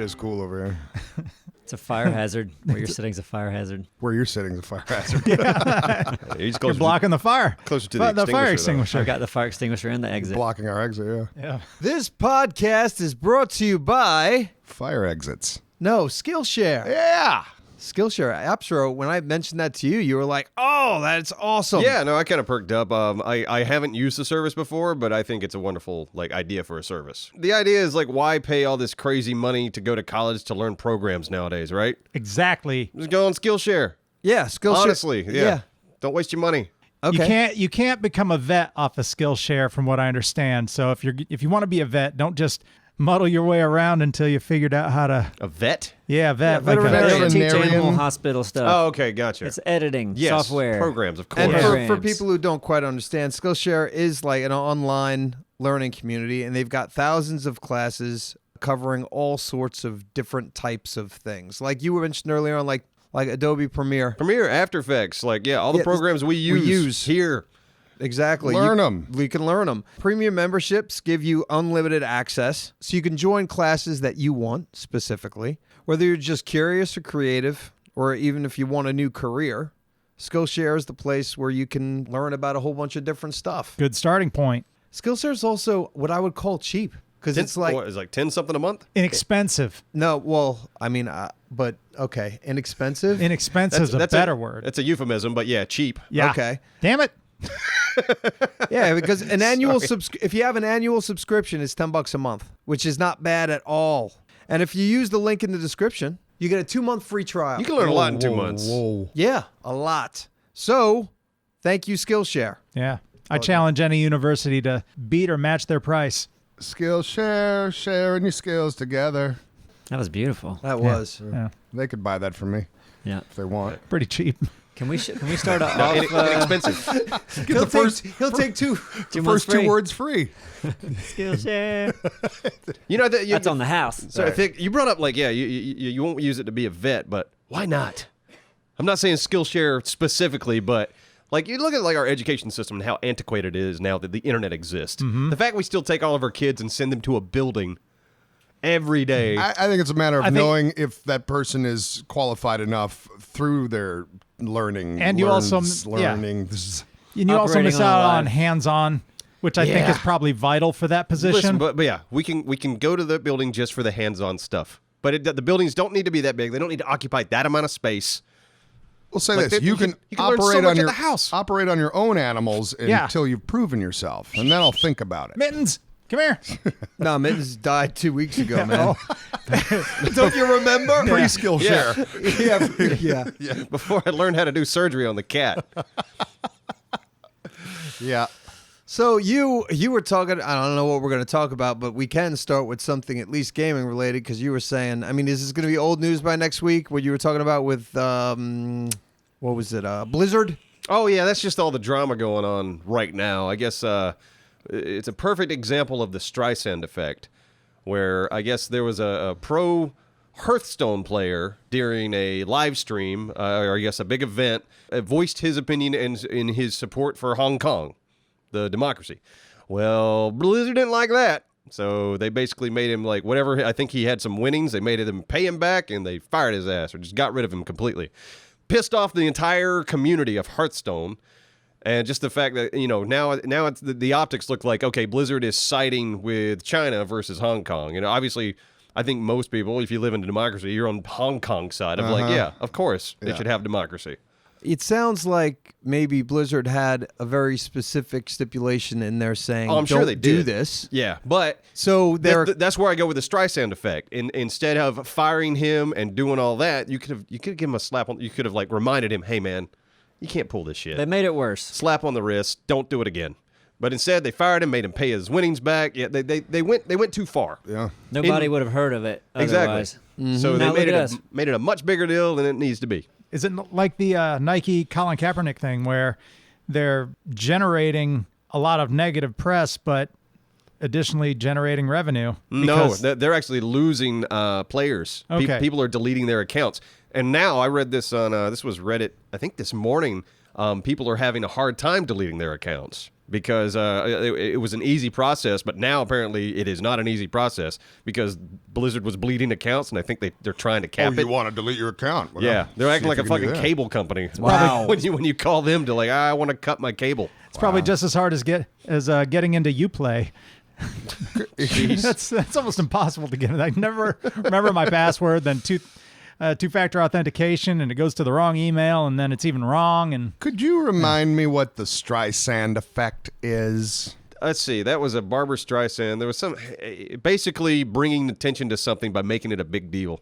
is cool over here. It's a fire hazard. Where you're sitting is a fire hazard. Where you're sitting is a fire hazard. You're blocking the fire. Closer to the fire extinguisher. I've got the fire extinguisher and the exit. Blocking our exit, Yeah. This podcast is brought to you by Fire exits. Skillshare. Yeah. Skillshare. Appsro, when I mentioned that to you, you were like, oh, that's awesome. Yeah, no, I kind of perked up. I haven't used the service before, but I think it's a wonderful idea for a service. The idea is why pay all this crazy money to go to college to learn programs nowadays, right? Exactly. Just go on Skillshare. Yeah, Skillshare. Honestly, yeah. Don't waste your money. Okay. You can't become a vet off of Skillshare, from what I understand. So if you want to be a vet, don't just muddle your way around until you figured out how to. A vet? Yeah, vet. Yeah, They teach veterinarian. animal hospital stuff. Oh, okay, gotcha. It's editing, Yes, software. programs, of course. And Programs. for people who don't quite understand, Skillshare is like an online learning community, and they've got thousands of classes covering all sorts of different types of things. Like you mentioned earlier on, like Adobe Premiere. Premiere, After Effects, all the programs we use here. Exactly. Learn them. We can learn them. Premium memberships give you unlimited access, so you can join classes that you want specifically. Whether you're just curious or creative, or even if you want a new career, Skillshare is the place where you can learn about a whole bunch of different stuff. Good starting point. Skillshare is also what I would call cheap, because it's like What, it's 10 something a month? Inexpensive. no, well, I mean, but okay, inexpensive. Inexpensive is a better word. That's a euphemism, but yeah, cheap. Yeah. Okay. Damn it. Yeah, because an annual if you have an annual subscription, it's $10 a month, which is not bad at all. And if you use the link in the description, you get a 2-month free trial. You can learn a lot in 2 months. Whoa. Yeah, a lot. So, thank you, Skillshare. Yeah. I challenge any university to beat or match their price. Skillshare, sharing your skills together. That was beautiful. That was. Yeah. They could buy that from me Yeah. if they want. Pretty cheap. Can we start off? Inexpensive. He'll take two. Two months First two free. words free. Skillshare. That's on the house. So I think you brought up you won't use it to be a vet, but why not? I'm not saying Skillshare specifically, but you look at our education system and how antiquated it is now that the internet exists. Mm-hmm. The fact we still take all of our kids and send them to a building every day. I think it's a matter of knowing if that person is qualified enough through their learning. And you also- learning. And you also Operating miss on out a on live- hands-on, which I think Yeah. is probably vital for that position. Listen, but yeah, we can go to the building just for the hands-on stuff. But the buildings don't need to be that big. They don't need to occupy that amount of space. We'll say Like this: that- you can you can learn so operate much on at your the house. operate on your own animals Yeah. until you've proven yourself, and then I'll think about it. Mittens, come here. No, Mittens died 2 weeks ago, man. Don't you remember? Skillshare. Yeah. Before I learned how to do surgery on the cat. Yeah. So you were talking, I don't know what we're going to talk about, but we can start with something at least gaming related, because you were saying, I mean, is this going to be old news by next week? What you were talking about with, what was it, Blizzard? Oh, yeah, that's just all the drama going on right now. I guess it's a perfect example of the Streisand effect, where I guess there was a pro Hearthstone player during a live stream, or I guess a big event, voiced his opinion in his support for Hong Kong, the democracy. Well, Blizzard didn't like that. So they basically made him whatever. I think he had some winnings. They made him pay him back, and they fired his ass or just got rid of him completely. Pissed off the entire community of Hearthstone. And just the fact that, now it's the optics look like, okay, Blizzard is siding with China versus Hong Kong. Obviously, I think most people, if you live in a democracy, you're on Hong Kong's side of yeah, of course, they should have democracy. It sounds like maybe Blizzard had a very specific stipulation in there saying, Oh, I'm sure don't they do did. this. Yeah, but So that's where I go with the Streisand effect. Instead of firing him and doing all that, you could have given him a slap on. You could have reminded him, hey man, you can't pull this shit. They made it worse. Slap on the wrist. Don't do it again. But instead, they fired him, made him pay his winnings back. Yeah, they went too far. Yeah. Nobody would have heard of it otherwise. Exactly. So Now they look at us. made it a much bigger deal than it needs to be. Is it like the Nike Colin Kaepernick thing where they're generating a lot of negative press, but additionally generating revenue? No, they're actually losing players. Okay. People are deleting their accounts. And now I read this on this was Reddit, I think this morning. People are having a hard time deleting their accounts because it was an easy process, but now apparently it is not an easy process because Blizzard was bleeding accounts, and I think they're trying to cap Oh, you it. want to delete your account? Well, Yeah, they're acting see like if a you can do fucking that. cable company. Wow. when you call them to like, I want to cut my cable. It's probably just as hard as getting into Uplay. Jeez. That's almost impossible to get. I never remember my password, then two-factor authentication, and it goes to the wrong email, and then it's even wrong. And Could you remind me what the Streisand effect is? Let's see. That was a Barbra Streisand. There was some basically bringing attention to something by making it a big deal.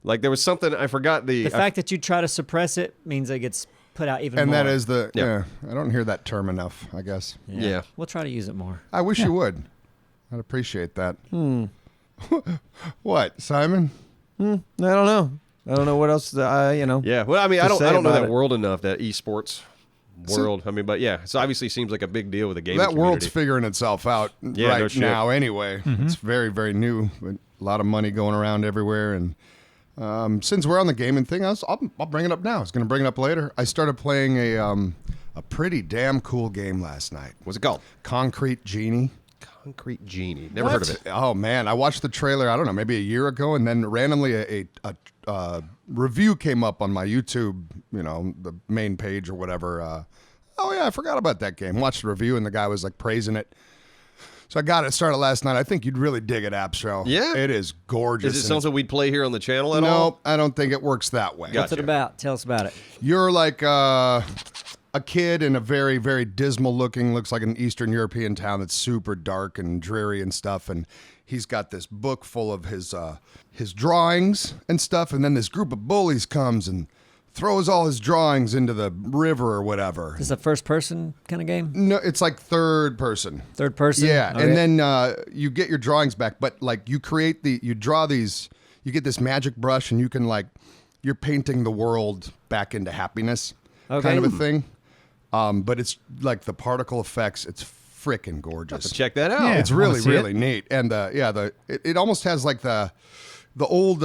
Like there was something I forgot The fact that you try to suppress it means it gets put out even And more. that is the Yeah. I don't hear that term enough, I guess. Yeah. We'll try to use it more. I wish you would. I'd appreciate that. What, Simon? I don't know. I don't know what else. Yeah. Well, I mean, to I don't say know about that it. world enough, that esports world. I mean, but yeah, it obviously seems like a big deal with the gaming That world's community. figuring itself out Yeah, right no shit. now anyway. It's very, very new. But a lot of money going around everywhere. And since we're on the gaming thing, I'll bring it up now. I was going to bring it up later. I started playing a pretty damn cool game last night. What's it called? Concrete Genie. Concrete Genie. Never heard of it. Oh man, I watched the trailer. I don't know, maybe a year ago, and then randomly a review came up on my YouTube, the main page or whatever. Oh yeah, I forgot about that game. Watched the review, and the guy was like praising it. So I got it started last night. I think you'd really dig it, Abstro. Yeah? it is gorgeous. Is it and something we'd play here on the channel at no, all? I don't think it works that way. Gotcha. What's it about? Tell us about it. You're like a kid in a very, very dismal looking, looks like an Eastern European town that's super dark and dreary and stuff. And he's got this book full of his drawings and stuff. And then this group of bullies comes and throws all his drawings into the river or whatever. Is this a first-person kind of game? No, it's like third person. Third person? Yeah, Okay. and then you get your drawings back, but like you draw these, you get this magic brush, and you can you're painting the world back into happiness, Okay. kind of a thing. But it's like the particle effects. It's freaking gorgeous. So check that out. Yeah. It's I wanna really, see it. really neat. And it almost has like the old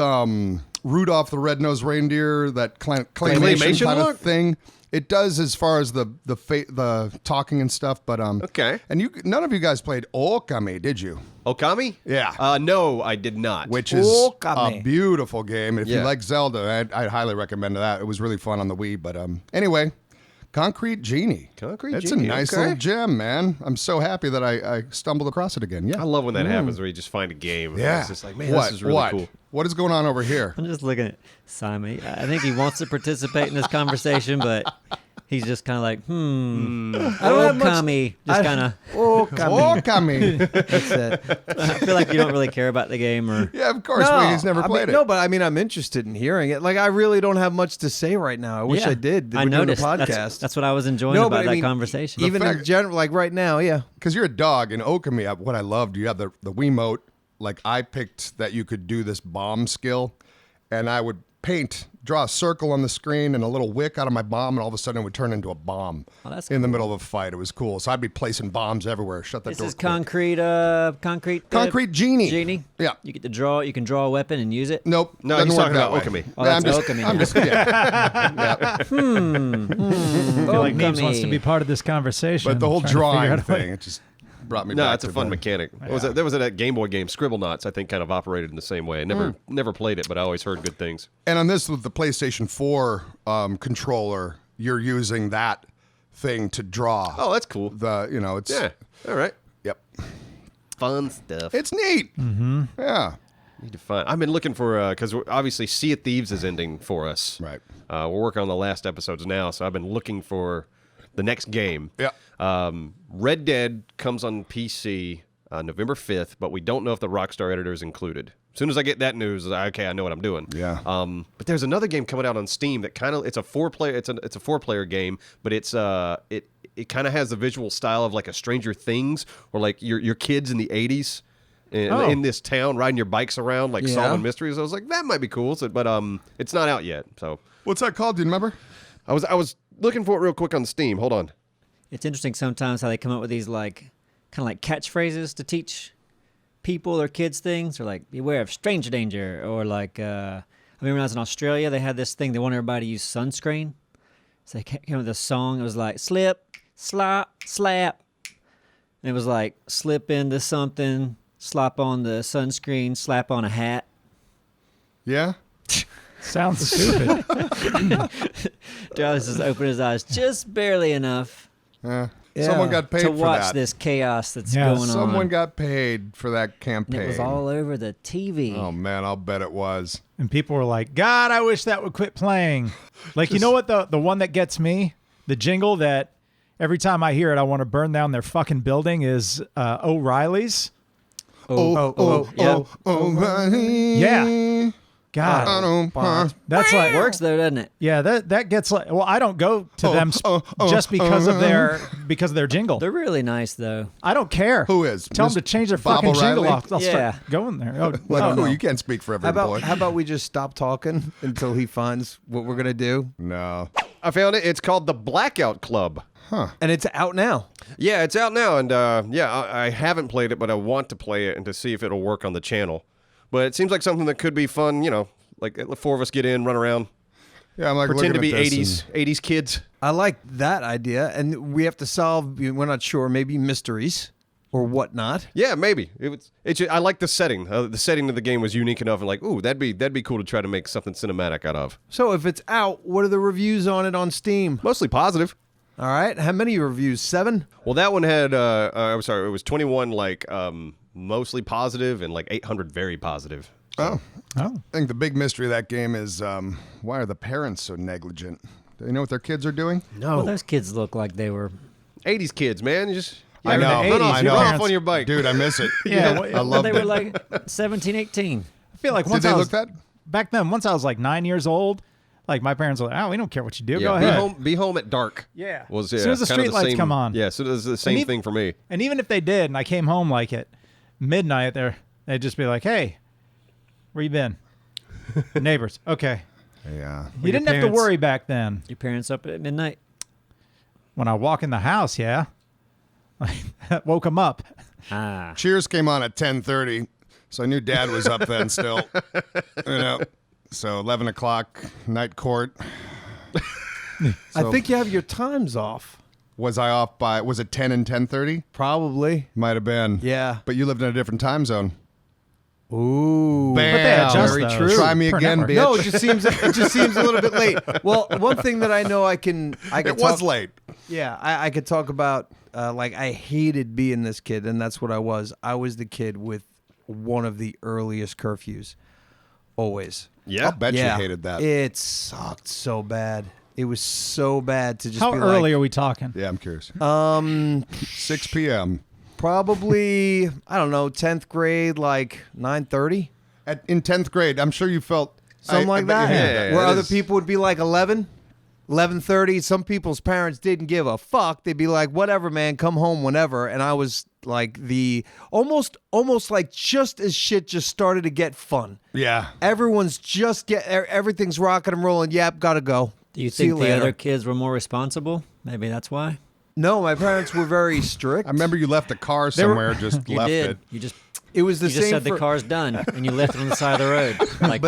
Rudolph the Red-Nosed Reindeer, that claymation Claymation kind look? of thing. It does as far as the talking and stuff, but Okay. And none of you guys played Okami, did you? Okami? Yeah. No, I did not. Which is Okami. a beautiful game. If you Yeah. like Zelda, I'd highly recommend that. It was really fun on the Wii. But anyway, Concrete Genie. Concrete It's Genie, a nice okay. little gem, man. I'm so happy that I stumbled across it again. Yeah. I love when that happens, where you just find a game. Yeah. It's just like, man, what? this is really what? cool. What is going on over here? I'm just looking at Simon. I think he wants to participate in this conversation, but he's just kind of like, I don't have much- Kami. Just kind of. Okami. That's it. I feel like you don't really care about the game, or Yeah, of course. but he's never I played mean, it. No, but I mean, I'm interested in hearing it. Like, I really don't have much to say right now. I wish Yeah. I did. I We're doing a noticed. podcast. That's what I was enjoying No, about but I that mean, conversation. Even fact- in general, like right now, yeah. Because you're a dog in Okami, what I loved, you have the Wiimote. Like I picked that you could do this bomb skill, and I would draw a circle on the screen and a little wick out of my bomb, and all of a sudden it would turn into a bomb Oh, that's in the middle of a fight. It was cool. So I'd be placing bombs everywhere. Shut that This door. is quick. concrete. Concrete Genie. Genie. Yeah. You get to draw. You can draw a weapon and use it. Nope. No, doesn't he's work talking that about way. Okami. Oh, that's I'm just, Okami I'm now. just, yeah. I feel like Neebs wants to be part of this conversation. But the whole I'm trying drawing to figure out a way- thing, it just brought me No, back it's a to fun the- mechanic. There was that Game Boy game, Scribblenauts, I think kind of operated in the same way. I never played it, but I always heard good things. And on this, with the PlayStation 4 controller, you're using that thing to draw. Oh, that's cool. It's Yeah. All right. Yep. Fun stuff. It's neat. Mm-hmm. Yeah. Need to find. I've been looking for because obviously Sea of Thieves is ending for us. Right. We're working on the last episodes now, so I've been looking for the next game. Yeah. Red Dead comes on PC November 5th, but we don't know if the Rockstar editor is included. As soon as I get that news, okay, I know what I'm doing. Yeah. But there's another game coming out on Steam that it's a 4-player. It's a 4-player game, but it kind of has the visual style of like a Stranger Things or like your kids in the 80s. In this town, riding your bikes around, like Yeah. solving mysteries. I was like, that might be cool. So, but it's not out yet. So What's that called? Do you remember? I was looking for it real quick on Steam. Hold on. It's interesting sometimes how they come up with these kind of like catchphrases to teach people or kids things, or like beware of stranger danger, or like I remember when I was in Australia, they had this thing they wanted everybody to use sunscreen, so they came up with this song. It was like slip, slop, slap, And it was like slip into something, slap on the sunscreen, slap on a hat. Yeah. Sounds stupid. Travis just opened his eyes just barely enough Yeah. Yeah. Someone got paid to for watch that. this chaos that's Yeah, going on. Someone got paid for that And campaign. it was all over the TV. Oh man, I'll bet it was. And people were like, God, I wish that would quit playing. Like, you know what? The one that gets me, the jingle that every time I hear it, I want to burn down their fucking building is O'Reilly's. Yeah. Yeah. God. That's like, Works though, doesn't it? yeah, that gets like, well, I don't go to them just because of their jingle. They're really nice though. I don't care. Who is? Tell them Miss to change their Bob fucking jingle O'Reilly? off. I'll Yeah. start going there. Oh, Like, oh, who? no. You can't speak for every boy. How about we just stop talking until he finds what we're gonna do? No. I found it. It's called the Blackout Club. And it's out now. Yeah, it's out now, and I haven't played it, but I want to play it and to see if it'll work on the channel. But it seems like something that could be fun, you know, like the four of us get in, run around, Yeah, I'm like pretend to looking be at this 80s kids. I like that idea, and we have to solve. We're not sure, maybe mysteries or whatnot. Yeah, maybe. I like the setting. The setting of the game was unique enough, and like, ooh, that'd be cool to try to make something cinematic out of. So if it's out, what are the reviews on it on Steam? Mostly positive. All right, how many reviews? 7? Well, that one had, I'm sorry, it was 21 like mostly positive and like 800 very positive. Oh. Oh. I think the big mystery of that game is why are the parents so negligent? Do they know what their kids are doing? Well, those kids look like they were. 80s kids, man. You just I know. in the 80s, I your know. run off parents- on your bike. Dude, I miss it. Yeah, I love They it. were like 17, 18. I feel like Did once they I look was that? back then, once I was like 9 years old, like my parents were like, "Oh, we don't care what you do. Go be ahead." Be home at dark. Yeah. Was As soon as the kinda street lights same- come on. Yeah, so it was the same even- thing for me. And even if they did, and I came home like at midnight, they'd just be like, "Hey, where you been?" Neighbors. Okay. Yeah. You didn't have to parents- worry back then. Your parents up at midnight. When I walk in the house, yeah, woke them up. Ah. Cheers came on at 10:30, so I knew Dad was up then still. You know, so 11 o'clock, night court. I think you have your times off. Was I off by, was it 10 and 10:30? Probably. Might have been. Yeah. But you lived in a different time zone. Ooh. Bam. But they adjust Very those true. Try me per again, network. bitch. No, it just seems a little bit late. Well, one thing that I know I can It was late. Yeah, I could talk about like I hated being this kid, and that's what I was. I was the kid with one of the earliest curfews. Always. Yeah. I'll bet Yeah. you hated that. It sucked so bad. It was so bad to just How be early like, are we talking? Yeah, I'm curious. 6 p.m. probably, I don't know, 10th grade, like 9:30. In 10th grade, I'm sure you felt Something like bet that. you hated Yeah. Where it other is. people would be like 11, 11:30. Some people's parents didn't give a fuck. They'd be like, whatever, man, come home whenever. And I was like the almost like just as shit just started to get fun. Yeah. Everyone's just everything's rocking and rolling. Yep, gotta go. Do you See think the later. other kids were more responsible? Maybe that's why. No, my parents were very strict. I remember you left a car somewhere, just You left did. it. You just it was the you just same said for, the car's done and you left it on the side of the road. Like,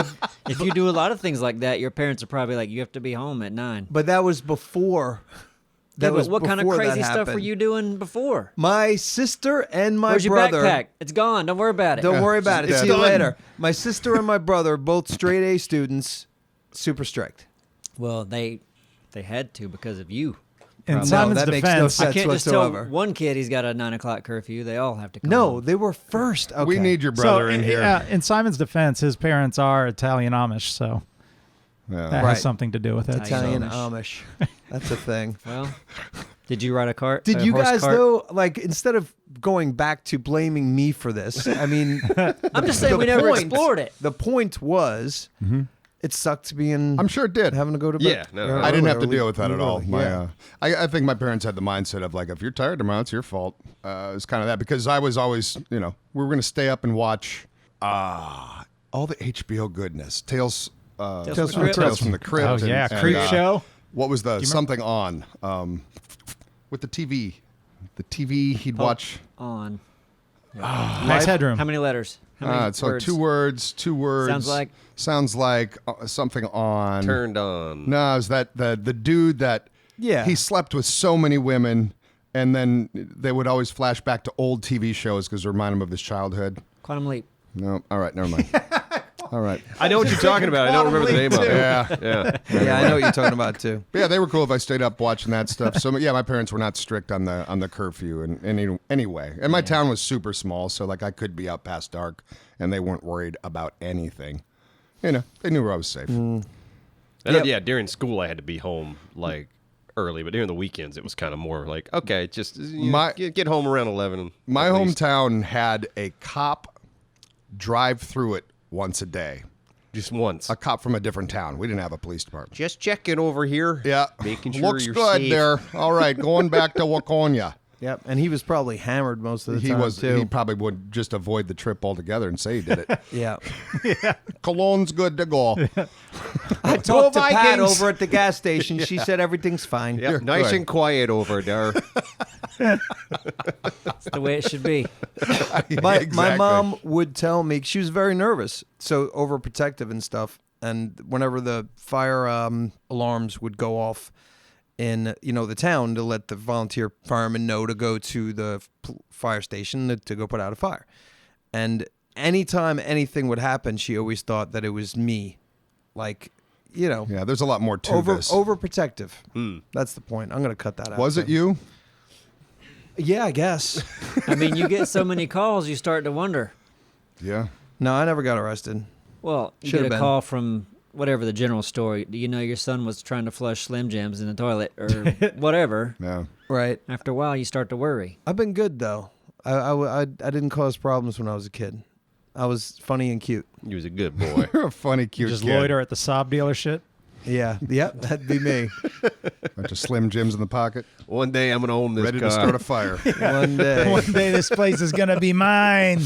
if you do a lot of things like that, your parents are probably like, you have to be home at 9. but that was before. Yeah, That but was what kind of before that crazy stuff were happened. you doing before? My sister and my Where's your brother. backpack? It's gone. Don't worry about it. Don't worry about it. It's See you done. later. My sister and my brother, both straight A students, super strict. Well, they had to because of you. In Probably. Simon's that makes no defense, sense. I can't just whatsoever. tell one kid he's got a 9 o'clock curfew. They all have to come. No, home. they were first. Okay. We need your brother in here. in Simon's defense, his parents are Italian Amish, so Yeah. that Right. has something to do with it. Italian Amish. Amish. That's a thing. Well, did you ride a cart? Did a you horse guys cart? though? Like instead of going back to blaming me for this, I mean, I'm just saying the we never point- explored it. The point was, it sucked being. I'm sure it did. having to go to bed. Yeah, no, I didn't have to early, deal with that at all. early, My, yeah. I think my parents had the mindset of like, if you're tired tomorrow, it's your fault. It's kind of that because I was always, we were going to stay up and watch all the HBO goodness, Tales Tales from the Crypt. Tales from the Crypt. Oh, yeah, and, Creep Show. What was the something on with the TV? The TV he'd watch. On. Max Headroom. How many letters? How many It's like words? 2 words. 2 words. Sounds like something on. Turned on. No, it was that the dude that Yeah. he slept with so many women And then they would always flash back to old TV shows because it reminded him of his childhood. Quantum Leap. No, all right, never mind. All right. I know what you're talking about. I don't remember the name of it. Yeah. Yeah. Yeah, I know what you're talking about too. But yeah, they were cool if I stayed up watching that stuff. So yeah, my parents were not strict on the curfew in any way. And my town was super small, so like I could be out past dark, and they weren't worried about anything. You know, they knew where I was safe. And yeah, during school I had to be home like early, but during the weekends it was kind of more like, okay, just get home around 11. My at least. hometown had a cop drive through it once a day. Just once. A cop from a different town. We didn't have a police department. Just checking over here. Yeah. Making sure Looks you're good safe. there. All right, going back to Waconia. Yep, and he was probably hammered most of the He time was. too. He probably would just avoid the trip altogether and say he did it. Yeah. Cologne's good to go. I talked to Pat Vikings. over at the gas station. She said everything's fine. Yep, You're nice good. and quiet over there. It's the way it should be. My Exactly. mom would tell me she was very nervous, so overprotective and stuff. And whenever the fire alarms would go off in the town to let the volunteer firemen know to go to the fire station to go put out a fire, and anytime anything would happen, she always thought that it was me, like Yeah, there's a lot more to this. overprotective. That's the point. I'm gonna cut that out. Was it you? Yeah, I guess. I mean, you get so many calls, you start to wonder. Yeah. No, I never got arrested. Well, you Should've get a been. call from whatever the general story. Do you know your son was trying to flush Slim Jims in the toilet or whatever? Yeah. Right. After a while, you start to worry. I've been good though. I didn't cause problems when I was a kid. I was funny and cute. He was a good boy. You're a funny, cute Just kid. loiter at the Saab dealership. Yeah. Yep. That'd be me. Bunch of Slim Jims in the pocket, One day I'm going to own this ready car. to start a fire. One day. One day this place is gonna be mine.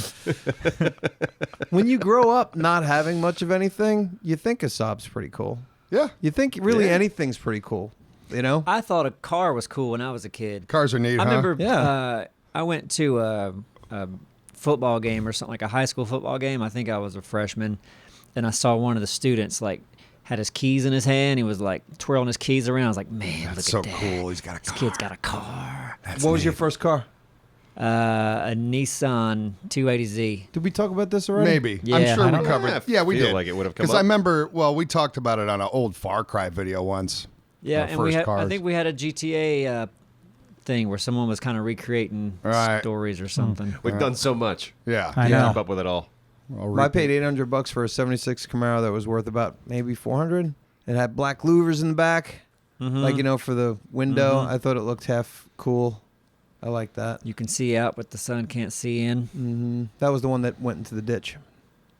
When you grow up not having much of anything, you think a Saab's pretty cool. Yeah. You think really Yeah. anything's pretty cool. You know? I thought a car was cool when I was a kid. Cars are neat, I huh? remember Yeah. I went to a football game or something, like a high school football game. I think I was a freshman, and I saw one of the students had his keys in his hand. He was like twirling his keys around. I was like, man, That's look so at that. cool. He's got a This car. kid's got a car. What was your first car? A Nissan 280Z. Did we talk about this already? Maybe. Yeah, I'm I sure we don't know. covered. I Yeah, we feel did. like it would have come Because I up. remember, we talked about it on an old Far Cry video once. Yeah, Our and we first had. I cars. think we had a GTA thing where someone was kind of recreating Right. stories or something. We've done so much. Yeah. I Can't know. keep up with it all. I'll I paid $800 for a '76 Camaro that was worth about maybe $400. It had black louvers in the back, for the window. I thought it looked half cool. I like that. You can see out, but the sun can't see in. That was the one that went into the ditch.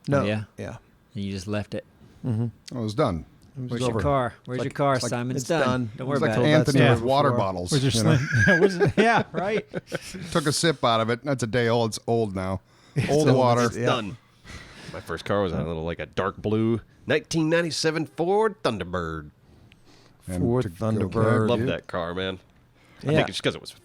No. Oh, yeah? Yeah. And you just left it. I was done. Where's your car? Where's your car, Simon? it's It's done. done. Don't It worry was like about it. Anthony Yeah. with water Before. bottles. Was you your know? slim? Yeah, right. Took a sip out of it. That's a day old. It's old now. Old water. It's done. My first car was a dark blue 1997 Ford Thunderbird. And Ford to go Thunderbird. back, Loved yeah. that car, man. I Yeah. think it's because it was,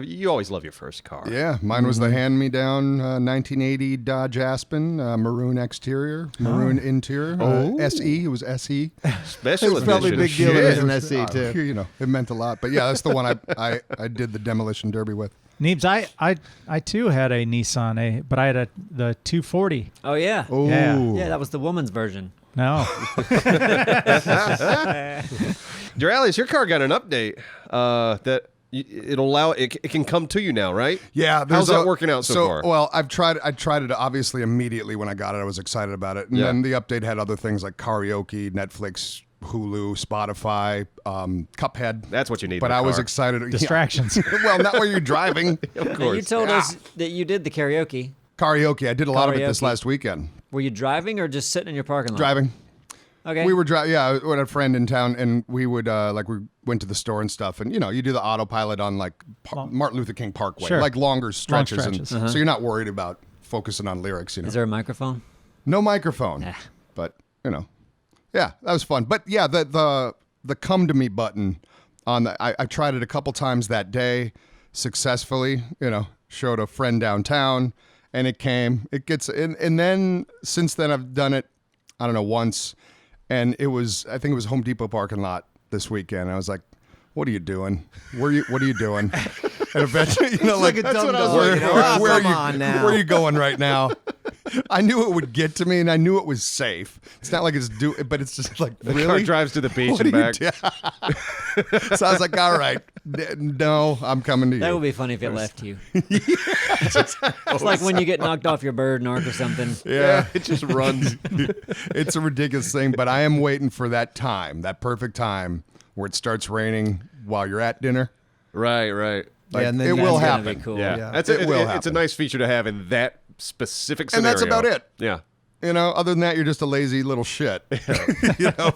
you always love your first car. Yeah, mine was the hand-me-down 1980 Dodge Aspen, maroon exterior, maroon interior, SE. It was SE. Special It's probably a edition. big deal. It was an Shit. SE too. You know, it meant a lot. But yeah, that's the one I did the demolition derby with. Neebs, I too had a Nissan, but I had the 240. Oh, yeah. Oh, Yeah, that was the woman's version. No, Durales, your car got an update that it'll allow it can come to you now, right? Yeah, How's there's that working out so far? Well, I tried it obviously immediately when I got it. I was excited about it, and Yeah. then the update had other things like karaoke, Netflix, Hulu, Spotify, Cuphead. That's what you need. But in a I was car. excited. Yeah. distractions. Well, not while you're driving. Of Now, course. you told us that you did the karaoke. Karaoke. I did a lot of it this Karaoke. last weekend. Were you driving or just sitting in your parking lot? Driving. Okay. We were driving. Yeah, we had a friend in town, and we would we went to the store and stuff, and you do the autopilot on like Martin Luther King Parkway, Sure. like longer stretches, stretches. and so you're not worried about focusing on lyrics. Is there a microphone? No microphone, Ah. but yeah, that was fun. But yeah, the come to me button on the I tried it a couple times that day successfully. Showed a friend downtown, and it came. It gets and then since then I've done it. I don't know, once, and I think it was Home Depot parking lot this weekend. I was like, what are you doing? What are you doing? And eventually, you know, like, a that's dumb what I was dog, like, you know? where Come on now. where are you going right now? I knew it would get to me, and I knew it was safe. It's not like it's but it's just like, The really? car drives to the beach What and do you back. do? So I was like, all right, no, I'm coming to you. That would be funny if it left you. It's like when you get knocked off your bird narc or something. yeah. It just runs. It's a ridiculous thing, but I am waiting for that time, that perfect time where it starts raining while you're at dinner. Right. Like, and then it that's will gonna happen. be cool. Yeah. Yeah. That's It will It's a happen. nice feature to have in that specific And scenario. that's about it. Yeah. You know, other than that, you're just a lazy little shit. You know,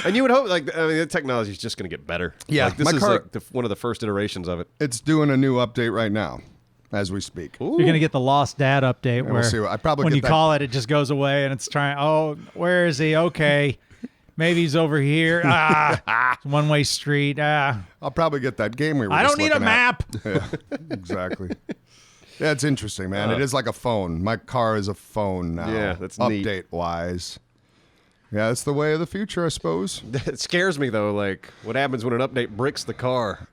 And you would hope, like, I mean, the technology is just going to get better. Yeah, Like, this my is car- like one of the first iterations of it. it's doing a new update right now as we speak. You're gonna get the lost dad update we'll where see what- I probably when get you that- call it just goes away and it's trying. Oh, where is he? Okay, maybe he's over here. One way street. I'll probably get that game we were I just don't need a looking at. map. Yeah, exactly. Yeah, it's interesting, man. It is like a phone. My car is a phone now. Yeah, that's neat. Update-wise. Yeah, it's the way of the future, I suppose. It scares me, though, like, what happens when an update bricks the car?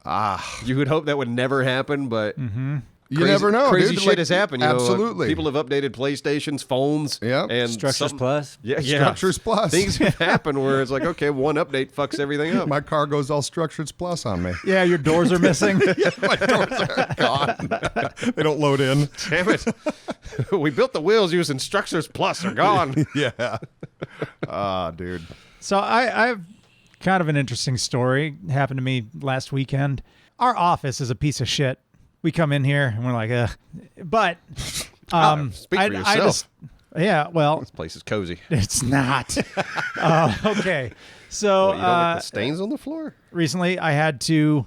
You would hope that would never happen, but You never know, Crazy dude. shit Like, has happened. You know, absolutely. people have updated PlayStations, phones, Yep. and Structures Plus. Yeah, Structures Plus. Things have happened where it's like, okay, one update fucks everything up. My car goes all Structures Plus on me. Yeah, your doors are missing. My doors are gone. They don't load in. Damn it! We built the wheels using Structures Plus. Are gone. Yeah. Dude. So I have kind of an interesting story. It happened to me last weekend. Our office is a piece of shit. We come in here and we're like, but Speak for yourself. yeah, well, This place is cozy. it's not. Okay, so What, you don't like the stains on the floor? recently I had to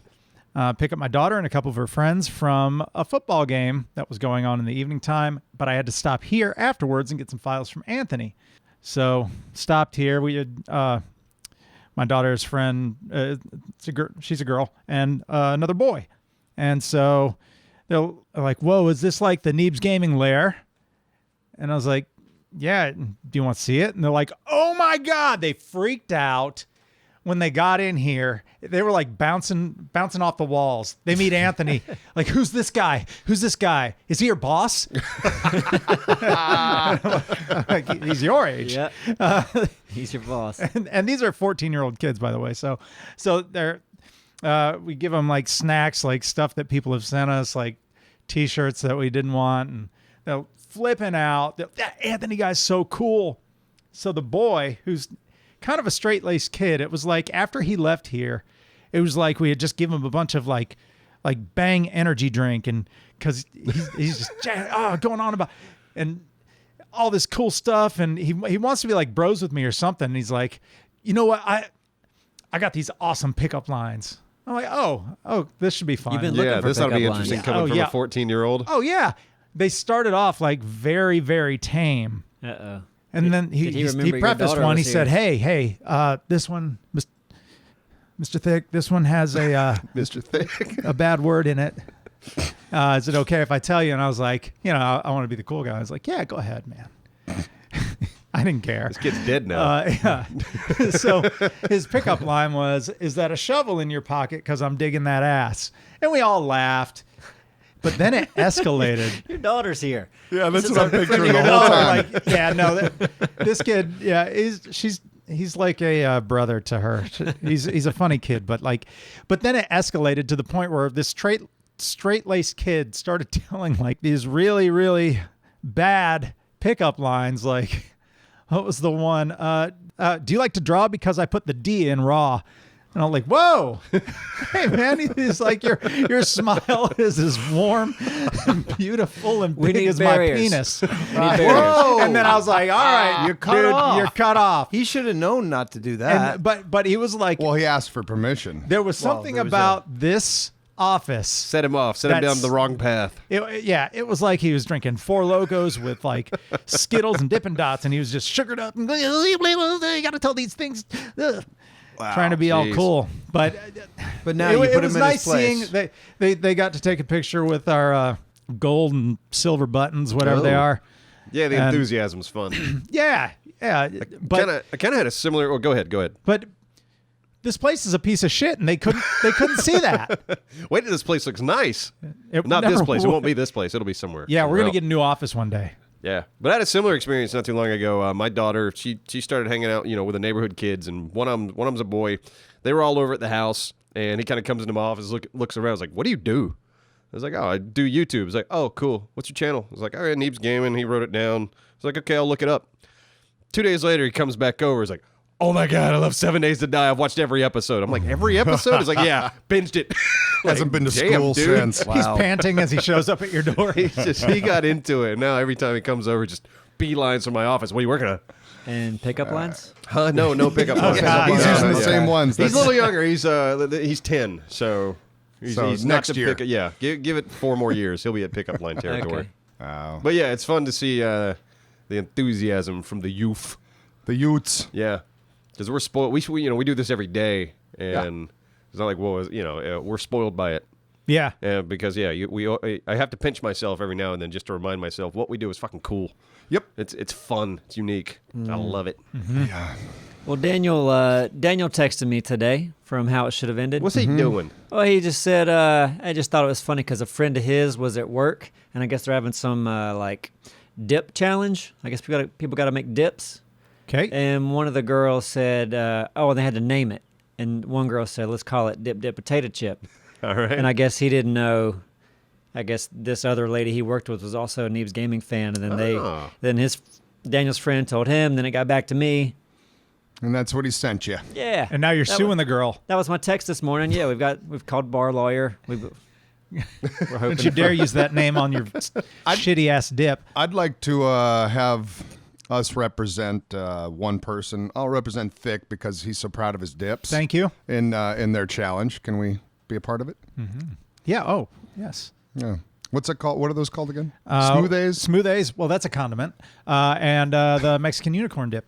pick up my daughter and a couple of her friends from a football game that was going on in the evening time, but I had to stop here afterwards and get some files from Anthony. So stopped here. We had my daughter's friend, she's a girl, and another boy. And so they're like, whoa, is this like the Neebs Gaming lair? And I was like, yeah, do you want to see it? And they're like, oh my God. They freaked out when they got in here. They were like bouncing off the walls. They meet Anthony. Like, who's this guy? Who's this guy? Is he your boss? Like, he's your age. Yeah. He's your boss. And these are 14-year-old kids, by the way. So they're we give them like snacks, like stuff that people have sent us, like T-shirts that we didn't want, and they're flipping out. That Anthony guy's so cool. So the boy, who's kind of a straight-laced kid, it was like after he left here, it was like we had just given him a bunch of like Bang energy drink, and because he's just going on about and all this cool stuff, and he wants to be like bros with me or something. And he's like, you know what, I got these awesome pickup lines. I'm like, oh, this should be fun. You've been looking Yeah, for this ought to be pickup lines. interesting Yeah. coming Oh, from yeah. a 14-year-old. Oh yeah, they started off like very, very tame, Uh-oh. and then did he he remember your prefaced daughter one. He was said, here? hey, this one, Mr. Thick, this one has Mr. Thick. a bad word in it. Is it okay if I tell you? And I was like, I want to be the cool guy. I was like, yeah, go ahead, man. I didn't care. This kid's dead now. Yeah. So his pickup line was, is that a shovel in your pocket? Because I'm digging that ass. And we all laughed. But then it escalated. Your daughter's here. Yeah, that's This what is I'm a picturing the friend of whole your time. Like, yeah, no, this kid, yeah, he's like a brother to her. He's a funny kid, but then it escalated to the point where this straight-laced kid started telling like these really, really bad pickup lines. Like, what was the one? Do you like to draw because I put the D in raw? And I'm like, whoa, hey man, he's like, your smile is as warm and beautiful and We big need as barriers. my penis. We need barriers. Whoa. And then I was like, all right, You're cut off. you're cut off. He should have known not to do that. And, but he was like, Well, he asked for permission. there was something there was about this office. Set him off. Set him That's- down the wrong path. It was like he was drinking Four Locos with like Skittles and Dippin' Dots, and he was just sugared up and you got to tell these things. Ugh. Trying to be all jeez. cool, but now you put it him was in nice his place. seeing they got to take a picture with our gold and silver buttons, whatever they Oh. are. Yeah, the And- enthusiasm's fun. Yeah, but I kind of had a similar. Well, go ahead. but this place is a piece of shit, and they couldn't see that. Wait, this place looks nice. It Not this never place. It would. won't be this place. It'll be somewhere. Yeah, we're somewhere gonna else. get a new office one day. Yeah, but I had a similar experience not too long ago. My daughter, she started hanging out, with the neighborhood kids, and one of them's a boy. They were all over at the house, and he kind of comes into my office, looks around, was like, "What do you do?" I was like, "Oh, I do YouTube." He's like, "Oh, cool. What's your channel?" I was like, "All right, Neebs Gaming." He wrote it down. I was like, "Okay, I'll look it up." 2 days later, he comes back over. He's like, "Oh my God, I love 7 Days to Die. I've watched every episode." I'm like, "Every episode?" He's like, "Yeah, binged it." Hasn't been to Damn, school dude. since. He's panting as he shows up at your door. He got into it. Now every time he comes over, just beelines from my office. What are you working on? And pickup lines? Huh? No pickup lines. God. He's No, using no, the yeah. same ones. He's a That's- little younger. He's 10, so he's not next to year. Yeah, give it 4 more years. He'll be at pickup line territory. Okay. Wow. But yeah, it's fun to see the enthusiasm from the youth. The Utes. Yeah, because we're spoiled. We do this every day, and it's not like we're spoiled by it. Yeah. Because I have to pinch myself every now and then just to remind myself what we do is fucking cool. Yep. It's fun. It's unique. I love it. Yeah. Well, Daniel texted me today from how it should have ended. What's he doing? Well, he just said, I just thought it was funny because a friend of his was at work, and I guess they're having some dip challenge. I guess people got to make dips. Okay. And one of the girls said, and they had to name it. And one girl said, let's call it Dip Dip Potato Chip. All right. And I guess he didn't know. I guess this other lady he worked with was also a Neebs Gaming fan. And then Daniel's friend told him, then it got back to me. And that's what he sent you. Yeah. And now you're That suing was- the girl. That was my text this morning. Yeah, we've called bar lawyer. We're hoping Don't you dare use that name on your shitty ass dip. I'd like to have us represent one person. I'll represent Thick because he's so proud of his dips. Thank you. In their challenge. Can we be a part of it? Yeah. Oh, yes. Yeah. What's it called? What are those called again? Smooth A's? Smooth A's. Well, that's a condiment. And the Mexican unicorn dip.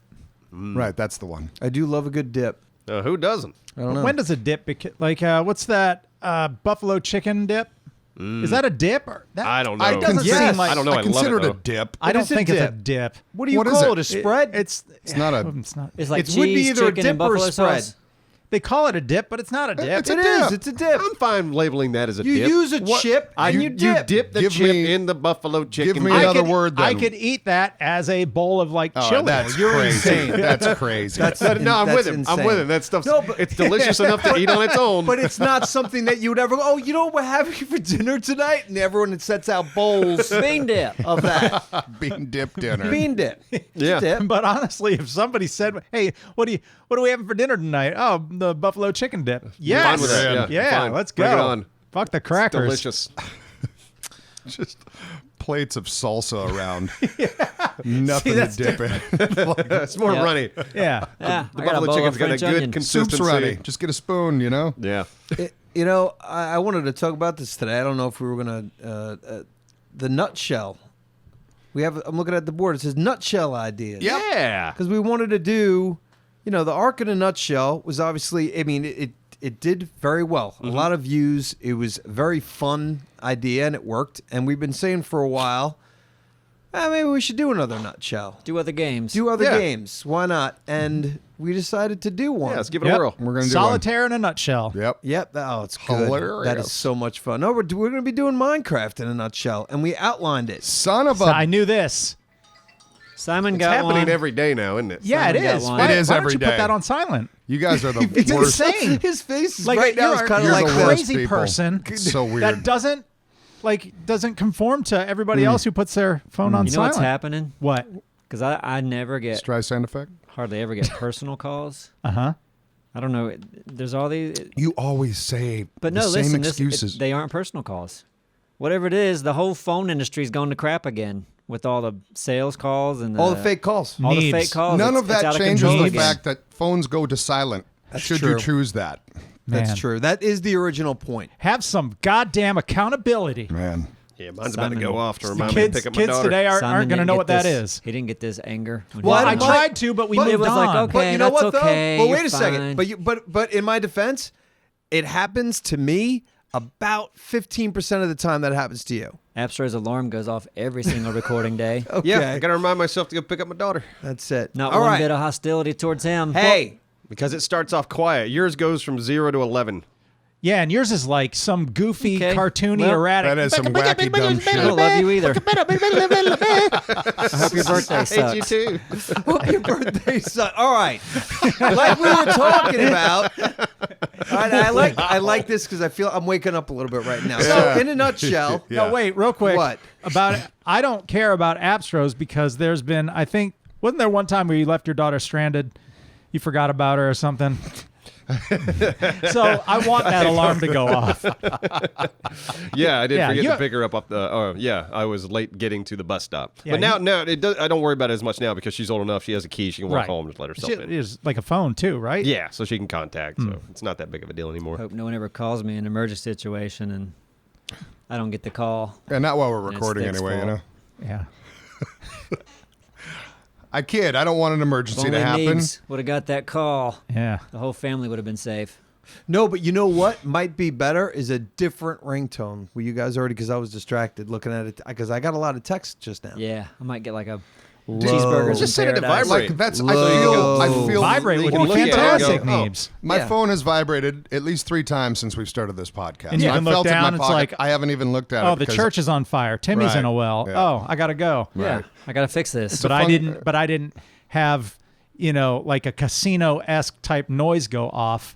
Right, that's the one. I do love a good dip. Who doesn't? I don't know. When does a dip what's that buffalo chicken dip? Is that a dip? Or that, I don't know. It doesn't Yes. seem like I don't know. I love consider it, it though. a dip. I don't is a think it's a dip? dip. What do you What is call it? it? A spread? It's not a- It's not. It's like It would be cheese, either a chicken, dip and or a buffalo spread. sauce. They call it a dip, but it's not a dip. It's a It dip. is. It's a dip. I'm fine labeling that as a You dip. use a chip and you You dip. dip the Give chip me- in the buffalo chicken. give me I another could- word then. I could eat that as a bowl of like Oh, chili. that's You're crazy. insane. That's crazy. No, I'm That's with him. I'm insane. with him. That stuff's No, but- it's delicious enough to eat on its own. But it's not something that you would ever go, oh, you know what we're having for dinner tonight? And everyone sets out bowls Bean dip. of that. bean dip dinner. Bean dip. It's a Yeah. dip. But honestly, if somebody said, "Hey, what are we having for dinner tonight?" Oh, the buffalo chicken dip. Yes. Fine with that. Yeah, Fine. let's go. Bring it on. Fuck the crackers. Delicious. Just plates of salsa around. Nothing to dip in. It's more Yeah. runny. Yeah. Yeah, The I got a buffalo bowl chicken's of got a French good onion. consistency. Soup's runny. Just get a spoon, you know? Yeah. I wanted to talk about this today. I don't know if we were going to. The nutshell. I'm looking at the board. It says nutshell ideas. Yep. Yeah. Because we wanted to do, the arc in a nutshell was obviously, it did very well. A lot of views. It was a very fun idea and it worked. And we've been saying for a while, maybe we should do another nutshell. Do other games. Do other Yeah. games. Why not? And we decided to do one. Yeah, let's give it Yep. a whirl. We're going to do Solitaire in a nutshell. one. Yep. Yep. It's good. That Hilarious. is so much fun. No, we're going to be doing Minecraft in a nutshell. And we outlined it. Son of So a... I knew this. Simon It's got happening one. every day now, isn't it? Yeah, it Someone got is. one. Why, It is why every don't you put day. that on silent? You guys are the It's worst. insane. His face is Like right now is you're kind you're of the like worst this. crazy people. person It's so weird. that doesn't conform to everybody else who puts their phone on You know silent. what's happening? What? Because I never get, Streisand effect? hardly ever get personal calls. Uh-huh. I don't know. There's all these. You always say But the no, same listen, excuses. they aren't personal calls. Whatever it is, the whole phone industry's gone to crap again with all the sales calls and All the fake calls. all the Neebs. fake calls. None It's- of it's that out changes control the again. fact that phones go to silent. Should true. you choose that? That's Man. true. That is the original point. Have some goddamn accountability. Man. Yeah, mine's about to Simon- go off to remind me to Kids, pick up my kids daughter. today Simon aren't going to didn't know get what that this- is. He didn't get this anger. when Well, he I was tried to, but we But it moved was like, on. okay. But you know that's what okay, though? But you're wait a second. fine. But in my defense, it happens to me about 15% of the time that happens to you. App Store's alarm goes off every single recording day. Okay. Yeah, I got to remind myself to go pick up my daughter. That's it. Not All one right. bit of hostility towards him. Hey, Because it starts off quiet. Yours goes from 0 to 11. Yeah, and yours is like some goofy, Okay. cartoony, Well, erratic. That is some wacky dumb I shit. don't love you either. I hope your birthday I hate you sucks. too. Hope your birthday sucks. All right, like we were talking about. All right, I like this because I feel I'm waking up a little bit right now. So, in a nutshell, Yeah. No, wait, real quick. What? About I don't care about Abstros because there's been, I think, wasn't there one time where you left your daughter stranded? You forgot about her or something? So I want that alarm to go off. Yeah, I did Yeah, forget you- to pick her up the. Yeah, I was late getting to the bus stop. Yeah, but now it does. I don't worry about it as much now because she's old enough. She has a key. She can walk Right. home and just let herself She in. is like a phone too, right? Yeah, so she can contact. So it's not that big of a deal anymore. Hope no one ever calls me in an emergency situation and I don't get the call. And not while we're And it's recording Dick's anyway, you fault. know. Yeah. I kid. I don't want an emergency Only to happen. would have got that call. Yeah. The whole family would have been safe. no, but you know what might be better is a different ringtone. Were you guys already? Because I was distracted looking at it because I got a lot of text just now. Yeah, I might get like a Whoa. cheeseburgers Just in set it to paradise. vibrate. Like that's Low. I feel Vibrate would can be look at it and fantastic, go, oh. Neebs. My Yeah. phone has vibrated at least 3 times since we've started this podcast. And you I can look felt it in down, my it's pocket. like, I haven't even looked at it. Oh, the because- church is on fire. Timmy's Right. in a well. Yeah. Oh, I gotta go. Yeah, Right. I got to fix this. But a I fun- didn't have, like a casino-esque type noise go off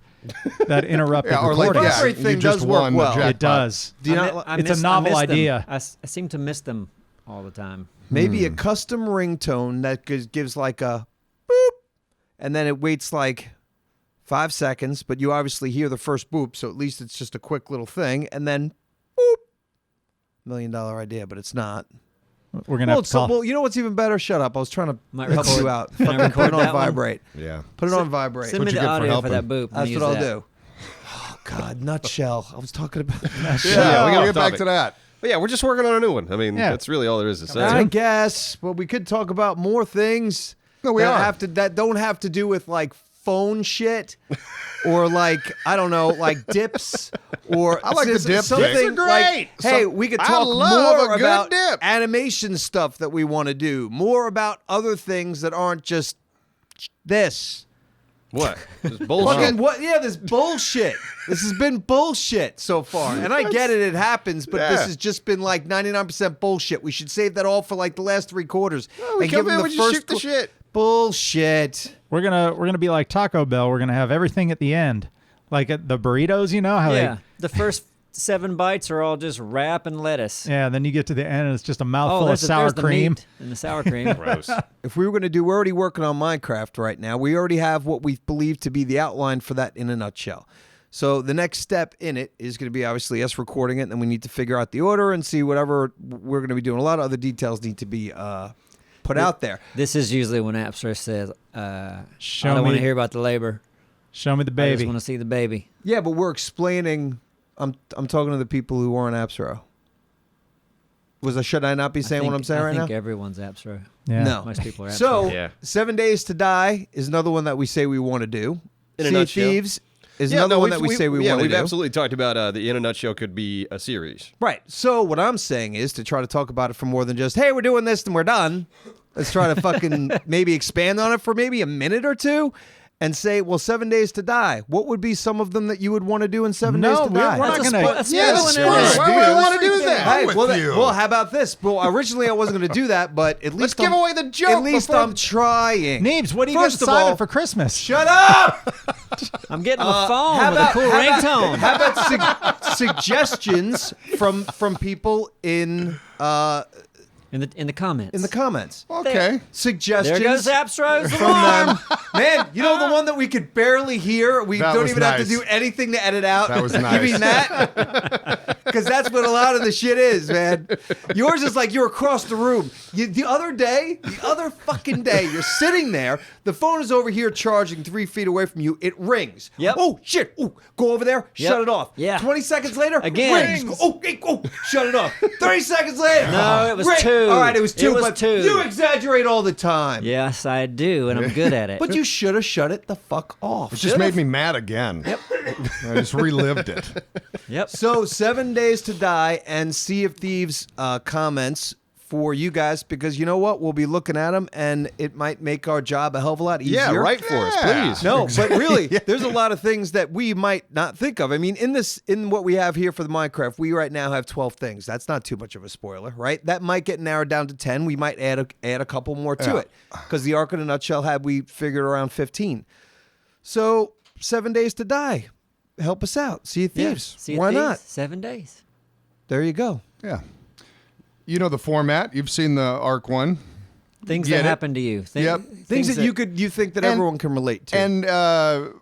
that interrupted Yeah, or like recording. yeah. you Everything just does work won the well. jackpot. It does. Do you I not? mi- I it's a miss- novel I miss them. idea. I seem to miss them all the time. Maybe a custom ringtone that gives like a boop, and then it waits like 5 seconds, but you obviously hear the first boop, so at least it's just a quick little thing, and then boop. $1 million idea, but it's not. We're gonna Well, have to call. well, you know what's even better? Shut up. I was trying to Might help record- you out. Can I Fucking put record it on that one? vibrate. Yeah. Put it on vibrate. Send me What'd you the get for audio for helping? that boop. That's Use what I'll that. do. Oh God, nutshell. I was talking about. Yeah, we we got will off get back topic. to that. But yeah, we're just working on a new one. I mean, Yeah. that's really all there is to say. I guess, but we could talk about more things. No, we that are. that don't have to do with like phone shit, or like I don't know, like dips, or I like the dip something thing. Dips are like, great. hey, we could I talk love more a good about dip. animation stuff that we want to do, more about other things that aren't just this. What? Just bullshit. Fucking what? Yeah, this bullshit. This has been bullshit so far, and I get it. It happens, but this Yeah. has just been like 99% bullshit. We should save that all for like the last 3 quarters Oh, we and come give them in, the we just first shoot the shit. bullshit. We're gonna be like Taco Bell. We're gonna have everything at the end, like at the burritos. You know how Yeah, the first 7 bites are all just wrap and lettuce. they? Yeah. Then you get to the end, and it's just a mouthful of there's sour the cream. meat and the sour cream. Gross. If we were going to do, we're already working on Minecraft right now. We already have what we believe to be the outline for that in a nutshell. So the next step in it is going to be obviously us recording it, and then we need to figure out the order and see whatever we're going to be doing. A lot of other details need to be put out there. This is usually when Appster says, I Show don't want me- to hear about the labor. Show me the I just baby. want to see the baby. Yeah, but we're explaining. I'm talking to the people who aren't Appsro. Should I not be saying what I'm saying right I think now? everyone's Appster. Yeah. No. Most people are Appster. So, Yeah. 7 Days to Die is another one that we say we want to do. In a Sea of nutshell. Thieves is another one that we say we want to we've do. absolutely talked about the In a Nutshell could be a series. Right. So what I'm saying is to try to talk about it for more than just, hey, we're doing this and we're done. Let's try to fucking maybe expand on it for maybe a minute or two and say, well, 7 Days to Die. What would be some of them that you would want to do in 7 No, Days to we're Die? not That's a gonna- spo- that's Yeah, spoiling spoiler. alert. Why would I want to do that? Hey, I'm with well, you. well, how about this? Well, originally I wasn't going to do that, but at least give I'm- away the joke At least before- I'm trying. Neebs, what do you First get of all- Simon for Christmas? Shut up! I'm getting a phone How with a cool ringtone. How about suggestions from people in in the comments. the comments? Okay. Suggestions. There goes Appstro's from them. Man, you know the one that we could barely hear? We That don't was even have to nice. do anything to edit out. That was You nice. mean that? Because that's what a lot of the shit is, man. Yours is like you're across the room. The other fucking day, you're sitting there. The phone is over here charging 3 feet away from you. It rings. Yep. Oh, shit. Ooh, go over there. Yep. Shut it off. Yeah. 20 seconds later, Again. rings. Oh, hey, oh, shut it off. 30 seconds later. No, it was ring. 2. All right, it was 2. It was but 2. you exaggerate all the time. Yes, I do, and I'm good at it. But you should have shut it the fuck off. It just made me mad again. Yep. I just relived it. Yep. So 7 Days to Die and Sea of Thieves comments for you guys because you know what? We'll be looking at them, and it might make our job a hell of a lot easier. Yeah, write for us, please. No, but really, there's a lot of things that we might not think of. I mean, in what we have here for the Minecraft, we right now have 12 things. That's not too much of a spoiler, right? That might get narrowed down to 10. We might add a couple more to it because the Ark in a Nutshell we figured around 15. So 7 Days to Die, help us out. Sea of Thieves. Sea of Why Thieves, not? 7 days. There you go. Yeah. You know the format. You've seen the Ark one. Things Get that it? happen to you. Yep. Things that you think that And- everyone can relate to. And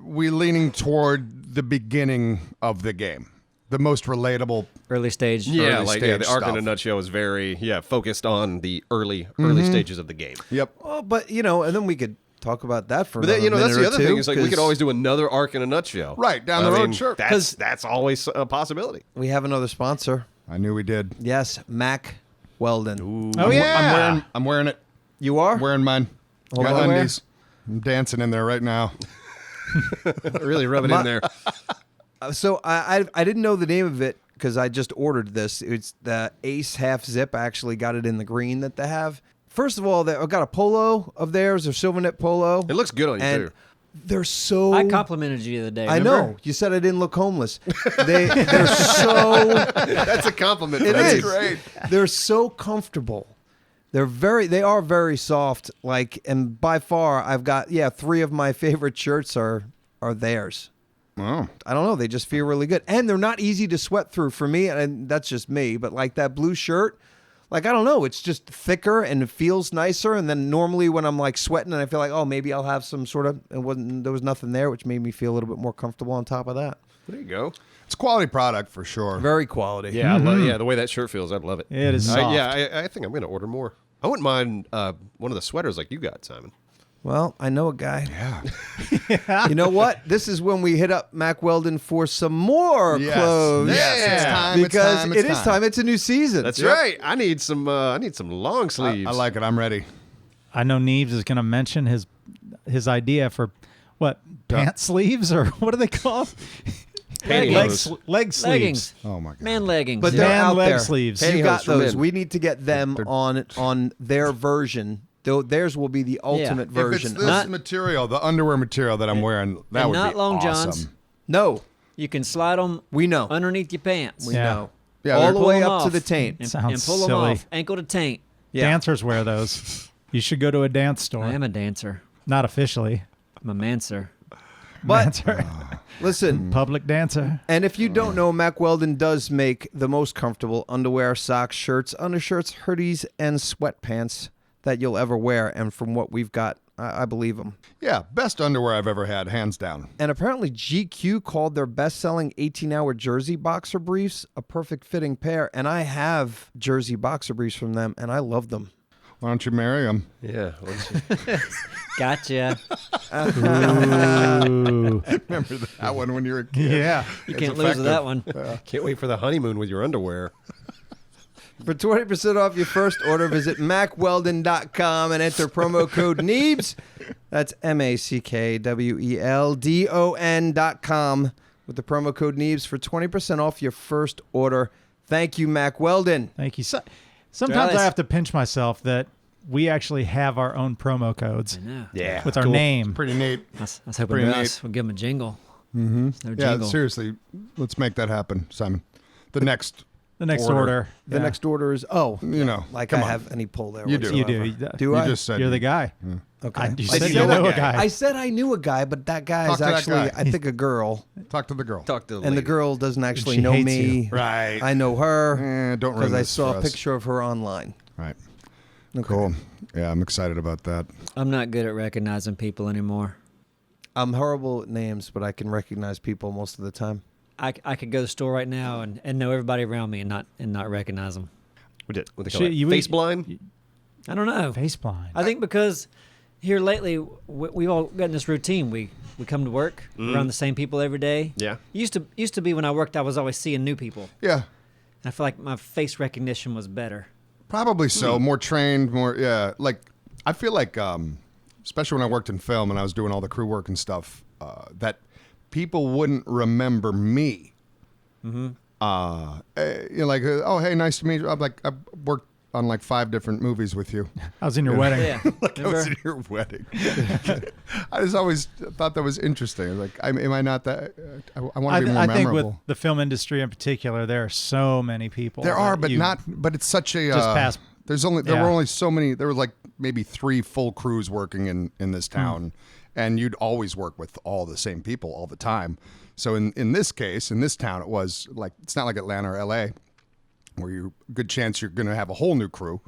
we leaning toward the beginning of the game. The most relatable. Early stage. Yeah, early the stage Ark in a stuff. Nutshell is very focused on the early stages of the game. Yep. Well, but and then we could talk about that for But then, another that's the minute or other thing two, is like we could 'cause always do another Ark in a Nutshell. Right, down the road, sure. That's always a possibility. we have another sponsor. I knew we did. Yes, Mac Weldon. Oh yeah. I'm wearing it. You are? I'm wearing mine. Hold Got on. undies. I'm dancing in there right now. Really rub it in there. So I didn't know the name of it because I just ordered this. It's the Ace Half Zip. I actually got it in the green that they have. First of all, I've got a polo of theirs, a Silvernet polo. It looks good on you and too. they're so... I complimented you the other day. I remember? know. You said I didn't look homeless. They're so... That's a compliment. It Fred. is great. They're so comfortable. They are very soft. And by far, I've got 3 of my favorite shirts are theirs. Oh. I don't know. They just feel really good, and they're not easy to sweat through for me. And that's just me. But like that blue shirt, I don't know. It's just thicker and it feels nicer. And then normally when I'm sweating and I feel like, oh, maybe I'll have some sort of. There was nothing there, which made me feel a little bit more comfortable. On top of that, There you go. It's a quality product for sure. very quality. Yeah, I love, the way that shirt feels, I'd love it. It is soft. I think I'm going to order more. I wouldn't mind one of the sweaters like you got, Simon. Well, I know a guy. Yeah. You know what? This is when we hit up Mac Weldon for some more Yes. clothes. Yes, it's time. Because it's it is time. It's a new season. That's right. I need some long sleeves. I like it. I'm ready. I know Neebs is going to mention his idea for what pant sleeves or what do they call them? Pantyhose. Leg sleeves. Leggings. Oh my god. Man leggings. But yeah. they're Man out leg there. sleeves. You got Pantyhose for those. men. We need to get them on their version. Though theirs will be the ultimate If version. it's this Not- material, the underwear material that I'm wearing, that and would not be long awesome. johns. No, You can slide them we know. underneath your pants. We Yeah. know. Yeah, All they're- the Pull way 'em up to off the taint. and, Sounds and pull them silly. off, ankle to taint. Yeah. Dancers wear those. You should go to a dance store. I am a dancer. Not officially. I'm a mancer. But Dancer. listen, Public dancer. and if you don't know, Mac Weldon does make the most comfortable underwear, socks, shirts, undershirts, hoodies, and sweatpants that you'll ever wear. And from what we've got, I believe them. Yeah, best underwear I've ever had, hands down. And apparently GQ called their best-selling 18-hour jersey boxer briefs a perfect fitting pair. And I have jersey boxer briefs from them, and I love them. Why don't you marry him? Yeah. Gotcha. Ooh. Remember that one when you were a kid? Yeah. You It's can't lose with that one. Can't wait for the honeymoon with your underwear. For 20% off your first order, visit macweldon.com and enter promo code Neebs. That's MACKWELDON.com with the promo code Neebs for 20% off your first order. Thank you, Mac Weldon. Thank you. Sometimes Travis. I have to pinch myself that we actually have our own promo codes I know. Yeah. with our Cool. name. Pretty neat. I was hoping Pretty to neat. us. We'll give them a jingle. Mm-hmm. No Yeah, jingle. seriously, let's make that happen, Simon. The next, The next Order. order. The Yeah. next order is, you know, like come I on. have any pull there. You do. You do. whatsoever. You, Do I? You just said You're the guy. Okay. You I said see you that know a guy. guy. I said I knew a guy, but that guy Talk is to that actually, guy. I think, a girl. Talk to the girl. Talk to the And the lady. girl doesn't actually She know hates me. you. Right. I know her Don't ruin because I this saw for a us. picture of her online. Right. Cool. Yeah, I'm excited about that. I'm not good at recognizing people anymore. I'm horrible at names, but I can recognize people most of the time. I could go to the store right now and know everybody around me and not recognize them. What they call Shit, it? you- Face blind? I don't know. Face blind. I think because here lately we've all gotten this routine. We come to work around the same people every day. Yeah. Used to be when I worked, I was always seeing new people. Yeah, And I feel like my face recognition was better. probably so. More trained, more, yeah. Like, I feel like, especially when I worked in film and I was doing all the crew work and stuff, that people wouldn't remember me. You know, like, oh, hey, nice to meet you. I'm like, I worked on like 5 different movies with you. I was in your wedding. Yeah. Like I was Remember? in your wedding. I just always thought that was interesting. Like, am I not that? I want to be more I think memorable. with the film industry in particular, there are so many people. There are, that but you not. But it's such a. just past. There Yeah. were only so many. There were like maybe 3 full crews working in this town, and you'd always work with all the same people all the time. So in this case, in this town, it was like it's not like Atlanta or L.A. where you're good chance you're going to have a whole new crew.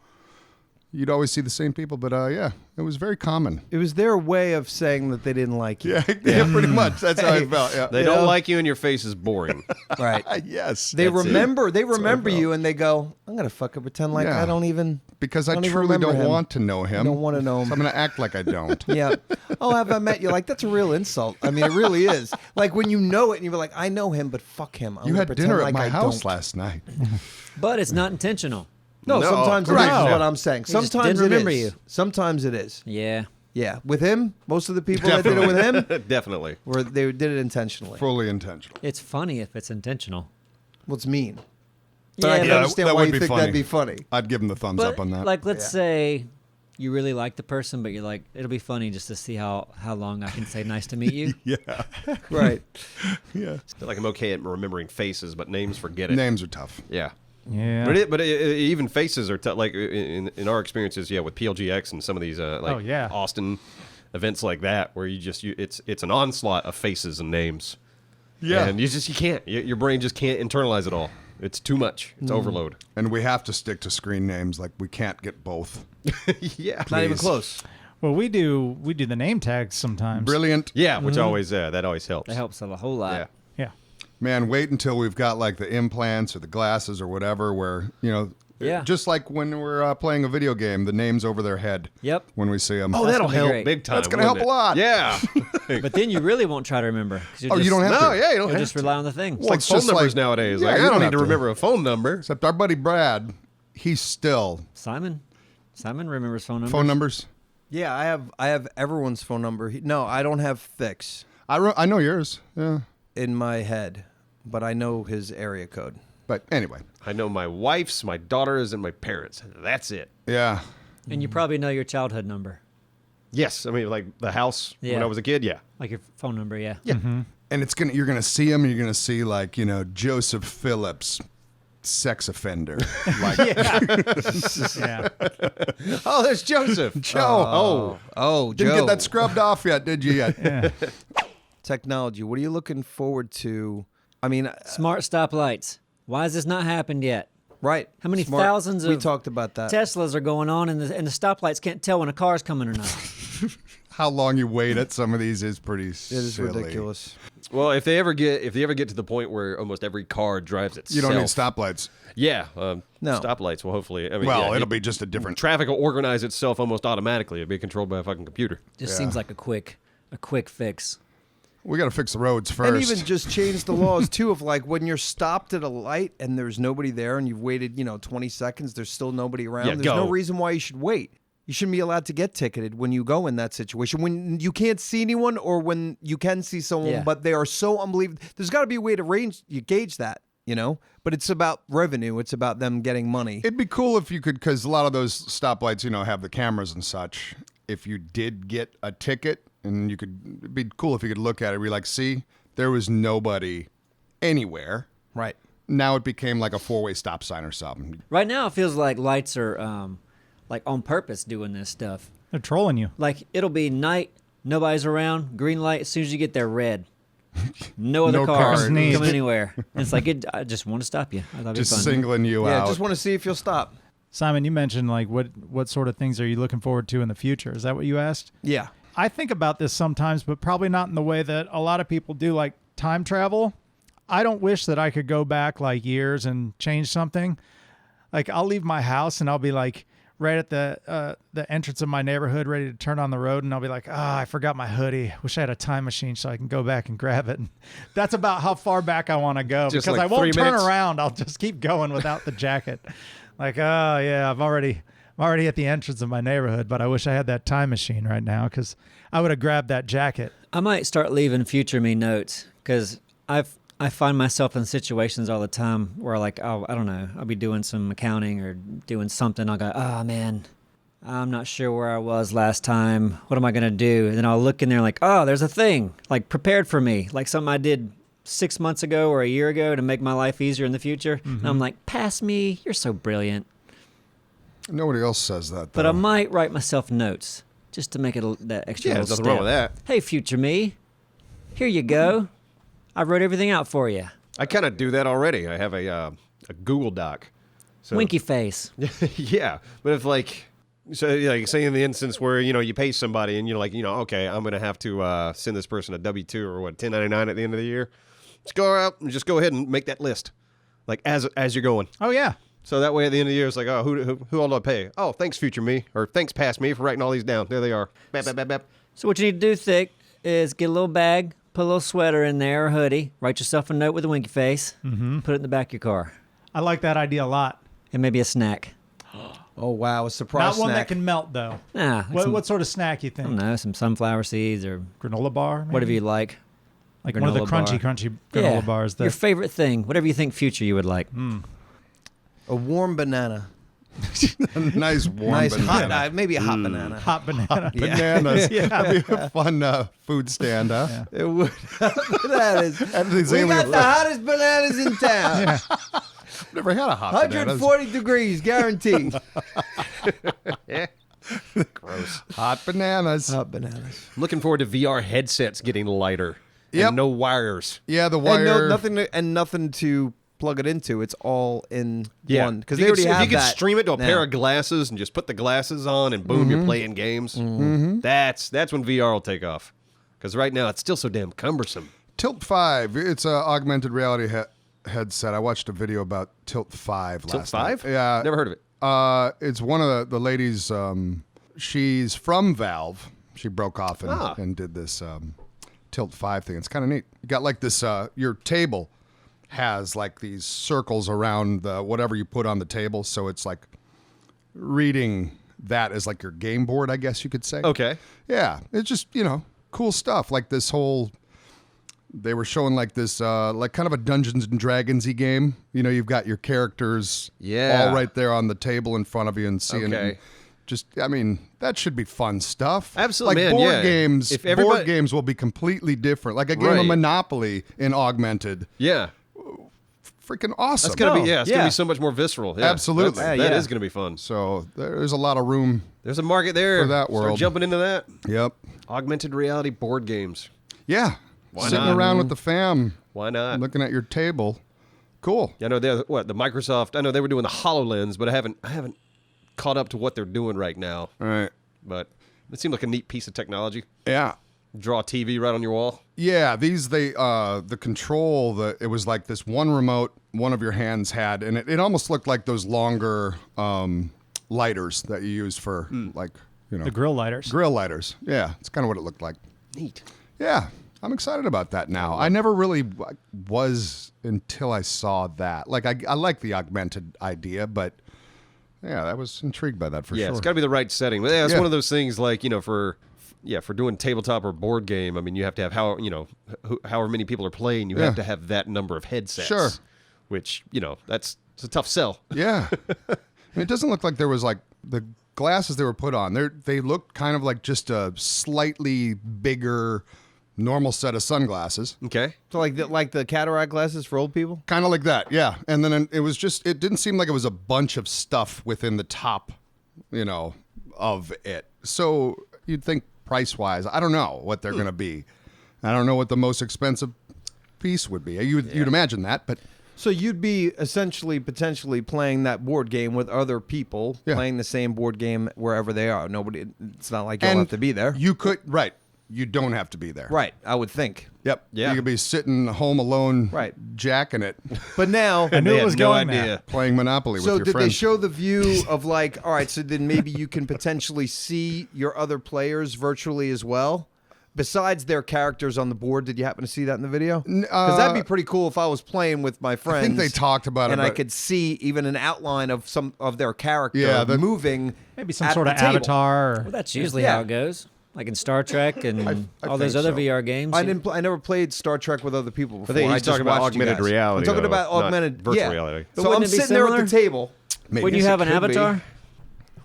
You'd always see the same people, but yeah, it was very common. It was their way of saying that they didn't like you. Yeah, pretty much. That's how I felt. Yeah. They You don't know? like you and your face is boring. Right. Yes. They That's it. remember you, and they go, "I'm gonna fucking pretend like Yeah. I don't even." Because I don't even truly remember don't him. want to know him. I don't want to know him. So I'm going to act like I don't. Yeah. Oh, have I met you? Like, that's a real insult. I mean, it really is. Like, when you know it and you're like, I know him, but fuck him. I'm You gonna had pretend dinner like at my I house don't. last night. But it's not intentional. No, No, sometimes it is correct. what I'm saying. He just Sometimes didn't it remember is. you. Sometimes it is. Yeah. Yeah. With him, most of the people that did it with him, Definitely. they did it intentionally. Fully intentional. It's funny if it's intentional. What's mean? But I Yeah, can that- understand that why would you be think funny. that'd be funny. I'd give him the thumbs but up on that. like, let's Yeah. say you really like the person, but you're like, it'll be funny just to see how long I can say nice to meet you. yeah. Right. Yeah. I feel like I'm okay at remembering faces, but names, forget it. Names are tough. Yeah. Yeah. But even faces are like in our experiences, yeah, with PLGX and some of these like Oh, yeah. Austin events like that, where it's an onslaught of faces and names. Yeah. And you can't. Your brain just can't internalize it all. It's too much. It's overload. And we have to stick to screen names. Like, we can't get both. Yeah. Not even Please. close. Well, we do the name tags sometimes. Brilliant. Yeah, which always that always helps. That helps a whole lot. Yeah. Yeah. Man, wait until we've got like the implants or the glasses or whatever where, Yeah. just like when we're playing a video game, the name's over their head Yep. when we see them. Oh, that'll gonna be help great. big time. That's gonna help wouldn't a lot. it? Yeah. But then you really won't try to remember. 'cause Oh, you don't have no, to. yeah, you don't You'll have just to. rely on the thing. It's like it's phone just numbers like- nowadays. yeah, Like, you I don't don't need have to to. remember a phone number. Except our buddy Brad, he's still Simon remembers phone numbers. phone numbers. Yeah, I have everyone's phone number. No, I don't have Thick's I know yours. Yeah. in my head, but I know his area code. But anyway, I know my wife's, my daughter's, and my parents. That's it. yeah. And you probably know your childhood number, Yes, I mean like the house when Yeah. I was a kid. Yeah. like your phone number. Yeah. And you're gonna see him. You're gonna see like Joseph Phillips, sex offender. Like Yeah. Oh, there's Joseph. Joe. Oh, Didn't Joe. get that scrubbed off yet, did you? Yet? Yeah. Technology. What are you looking forward to? I mean, Smart stoplights. Why has this not happened yet? right. How many Smart- thousands We of talked about that. Teslas are going on, and the stoplights can't tell when a car's coming or not. How long you wait at some of these is pretty. It is ridiculous. Well, if they ever get to the point where almost every car drives itself, You don't need stoplights. Yeah, No. stoplights. Well, hopefully, I mean, Well, yeah, it'll be just a different. traffic will organize itself almost automatically. It'll be controlled by a fucking computer. Just Yeah. seems like a quick fix. We got to fix the roads first. And even just change the laws too of like when you're stopped at a light and there's nobody there and you've waited, 20 seconds, there's still nobody around. Yeah, There's go. no reason why you should wait. You shouldn't be allowed to get ticketed when you go in that situation. When you can't see anyone or when you can see someone, Yeah. but they are so unbelievable. There's got to be a way to gauge that, But it's about revenue. It's about them getting money. It'd be cool if you could, because a lot of those stoplights, have the cameras and such. If you did get a ticket, and it'd be cool if you could look at it, be like, see, there was nobody anywhere. Right. Now it became like a 4-way stop sign or something. Right now, it feels like lights are like on purpose doing this stuff. They're trolling you. Like it'll be night, nobody's around, green light. As soon as you get there, red. No other No cars cars. coming anywhere. And it's like I just want to stop you. I thought it'd be Just fun. singling you Yeah, out. just want to see if you'll stop. Simon, you mentioned like what sort of things are you looking forward to in the future? Is that what you asked? Yeah. I think about this sometimes, but probably not in the way that a lot of people do, like time travel. I don't wish that I could go back like years and change something. Like I'll leave my house and I'll be like right at the entrance of my neighborhood, ready to turn on the road, and I'll be like, I forgot my hoodie. Wish I had a time machine so I can go back and grab it. And that's about how far back I want to go Just because like I won't 3 turn minutes? around. I'll just keep going without the jacket. Like, oh yeah, I'm already at the entrance of my neighborhood, but I wish I had that time machine right now because I would have grabbed that jacket. I might start leaving future me notes because I've I find myself in situations all the time where, like, oh, I don't know, I'll be doing some accounting or doing something. I'll go, oh, man, I'm not sure where I was last time. What am I going to do? And then I'll look in there like, oh, there's a thing, like, prepared for me, like something I did 6 months ago or a year ago to make my life easier in the future. And I'm like, pass me. You're so brilliant. Nobody else says that, though. But I might write myself notes just to make it that extra Yeah, little there's nothing step. wrong with that. Hey, future me, here you go. I wrote everything out for you. I kind of do that already. I have a Google Doc. So, Winky face. yeah, but if like, so like say in the instance where you pay somebody and you're like okay, I'm gonna have to send this person a W-2 or what 1099 at the end of the year. Just go out and just go ahead and make that list, like as you're going. Oh yeah. So that way at the end of the year it's like, oh, who all do I pay? Oh, thanks future me, or thanks past me for writing all these down. There they are. Bap, bap, bap, bap. So what you need to do, Thick, is get a little bag, put a little sweater in there or hoodie, write yourself a note with a winky face, put it in the back of your car, I like that idea a lot. and maybe a snack. Oh wow, a surprise Not one that snack. can melt though. Nah, like What sort of snack you I don't think? know, some sunflower seeds or Granola bar? Maybe? whatever you like. Like one of the granola crunchy bar. granola bars. Your That favorite thing, whatever you think future you would like. A warm banana. Nice warm Nice banana. hot, maybe a hot banana. hot banana. Bananas. That'd be a fun food stand, huh? Yeah. It would. bananas. And these We alien- got the hottest bananas in town. Never had a hot bananas. 140 degrees, guaranteed. Gross. Hot bananas. Hot bananas. I'm looking forward to VR headsets getting lighter. Yep. And no wires. Yeah, the wire. And nothing to plug it into. It's all in one. Because they If already you have could that stream it to a now. pair of glasses and just put the glasses on and boom, you're playing games. That's when VR will take off. Because right now it's still so damn cumbersome. Tilt 5. It's an augmented reality headset. I watched a video about Tilt 5 Tilt last 5? night. Yeah. Never heard of it. It's one of the ladies. She's from Valve. She broke off and did this Tilt 5 thing. It's kind of neat. You got like this. Your table has like these circles around whatever you put on the table, so it's like reading that as like your game board, I guess you could say. Okay. Yeah, it's just cool stuff. Like this whole. They were showing like this, like kind of a Dungeons and Dragons-y game. You've got your characters Yeah. all right there on the table in front of you and seeing it. Okay. And just, I mean, that should be fun stuff. Absolutely, like man, board yeah. games. If everybody- board games will be completely different. Like a game Right. of Monopoly in augmented, Yeah. freaking awesome. That's gonna be Oh, it's gonna yeah. be so much more visceral. Yeah, Absolutely. That Yeah. is gonna be fun. So there's a lot of room. There's a market there For that Start world. jumping into that. Yep. Augmented reality board games. Yeah. Sitting not? around with the fam, Why not? looking at your table. Cool. I know they're the Microsoft. I know they were doing the HoloLens, but I haven't caught up to what they're doing right now. All right. But it seemed like a neat piece of technology. Yeah. Draw a TV right on your wall. Yeah, the control, it was like this one remote one of your hands had, and it almost looked like those longer lighters that you use for The grill lighters. grill lighters. Yeah, it's kind of what it looked like. Neat. Yeah, I'm excited about that now. I never really was until I saw that. Like I like the augmented idea, but yeah, I was intrigued by that for Yeah, sure. it's got to be the right setting. But yeah, it's Yeah. one of those things like for doing tabletop or board game. I mean, you have to have however many people are playing. You have Yeah. to have that number of headsets. Sure. Which it's a tough sell. Yeah. I mean, it doesn't look like there was like the glasses they were put on. They looked kind of like just a slightly bigger normal set of sunglasses. Okay. So like the cataract glasses for old people? Kind of like that. Yeah. And then it was just, it didn't seem like it was a bunch of stuff within the top, of it. So you'd think price wise, I don't know what they're going to be. I don't know what the most expensive piece would be. You'd imagine that, but So you'd be essentially potentially playing that board game with other people, Yeah. playing the same board game wherever they are. It's not like you'll have to be there. You could, right. You don't have to be there. Right, I would think. Yep. Yeah. You could be sitting home alone, Right. jacking it, But now, I knew They it had was no going idea. there. playing Monopoly so with your did friends. they show the view of like, all right, so then maybe you can potentially see your other players virtually as well? Besides their characters on the board, did you happen to see that in the video? Because that'd be pretty cool if I was playing with my friends. I think they talked about it, and I but- could see even an outline of some of their character Yeah, moving. Maybe some at sort the of table. avatar. Well, that's usually Yeah. how it goes. like in Star Trek and I all those think other so. VR games. I didn't. I never played Star Trek with other people before. I think he's just talking about watched you augmented guys. reality. I'm talking though, about not augmented virtual yeah. reality. But So I'm wouldn't it be sitting there at similar? the table. Maybe. Wouldn't you Yes, have it an could be. avatar?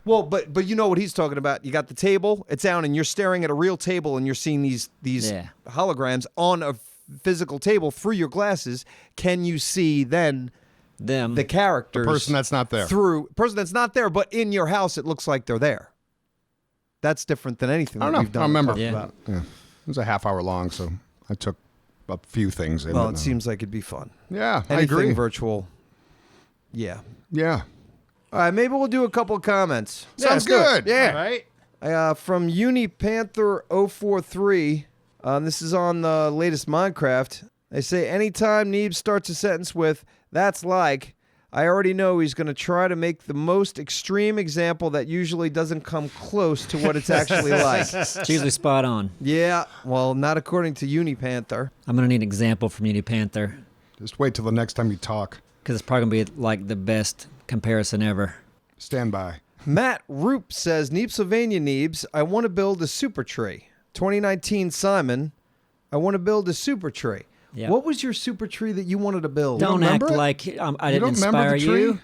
Well, but you know what he's talking about. You got the table. It's down, and you're staring at a real table, and you're seeing these Yeah. holograms on a physical table through your glasses. Can you see then Them. the characters? Person that's not there. Through person that's not there, but in your house, it looks like they're there. That's different than anything I don't that know. we've done. I or remember. talked Yeah. about. Yeah. It was a half hour long, so I took a few things in. Well, but it no. seems like it'd be fun. Yeah, I Anything agree. virtual. Yeah. Yeah. All right, maybe we'll do a couple of comments. Sounds good. Yeah. All right. From UniPanther043, this is on the latest Minecraft. They say, anytime Neebs starts a sentence with, that's like, I already know he's going to try to make the most extreme example that usually doesn't come close to what it's actually like. It's usually spot on. Yeah, well, not according to UniPanther. I'm gonna need an example from Unity Panther Just wait till the next time you talk. because it's probably gonna be like the best comparison ever. Stand by. Matt Roop says, Neebsylvania Neebs, I want to build a super tree. 2019 Simon, I want to build a super tree. Yeah. What was your super tree that you wanted to build? Don't act remember it? like I You didn't don't remember inspire the tree? you.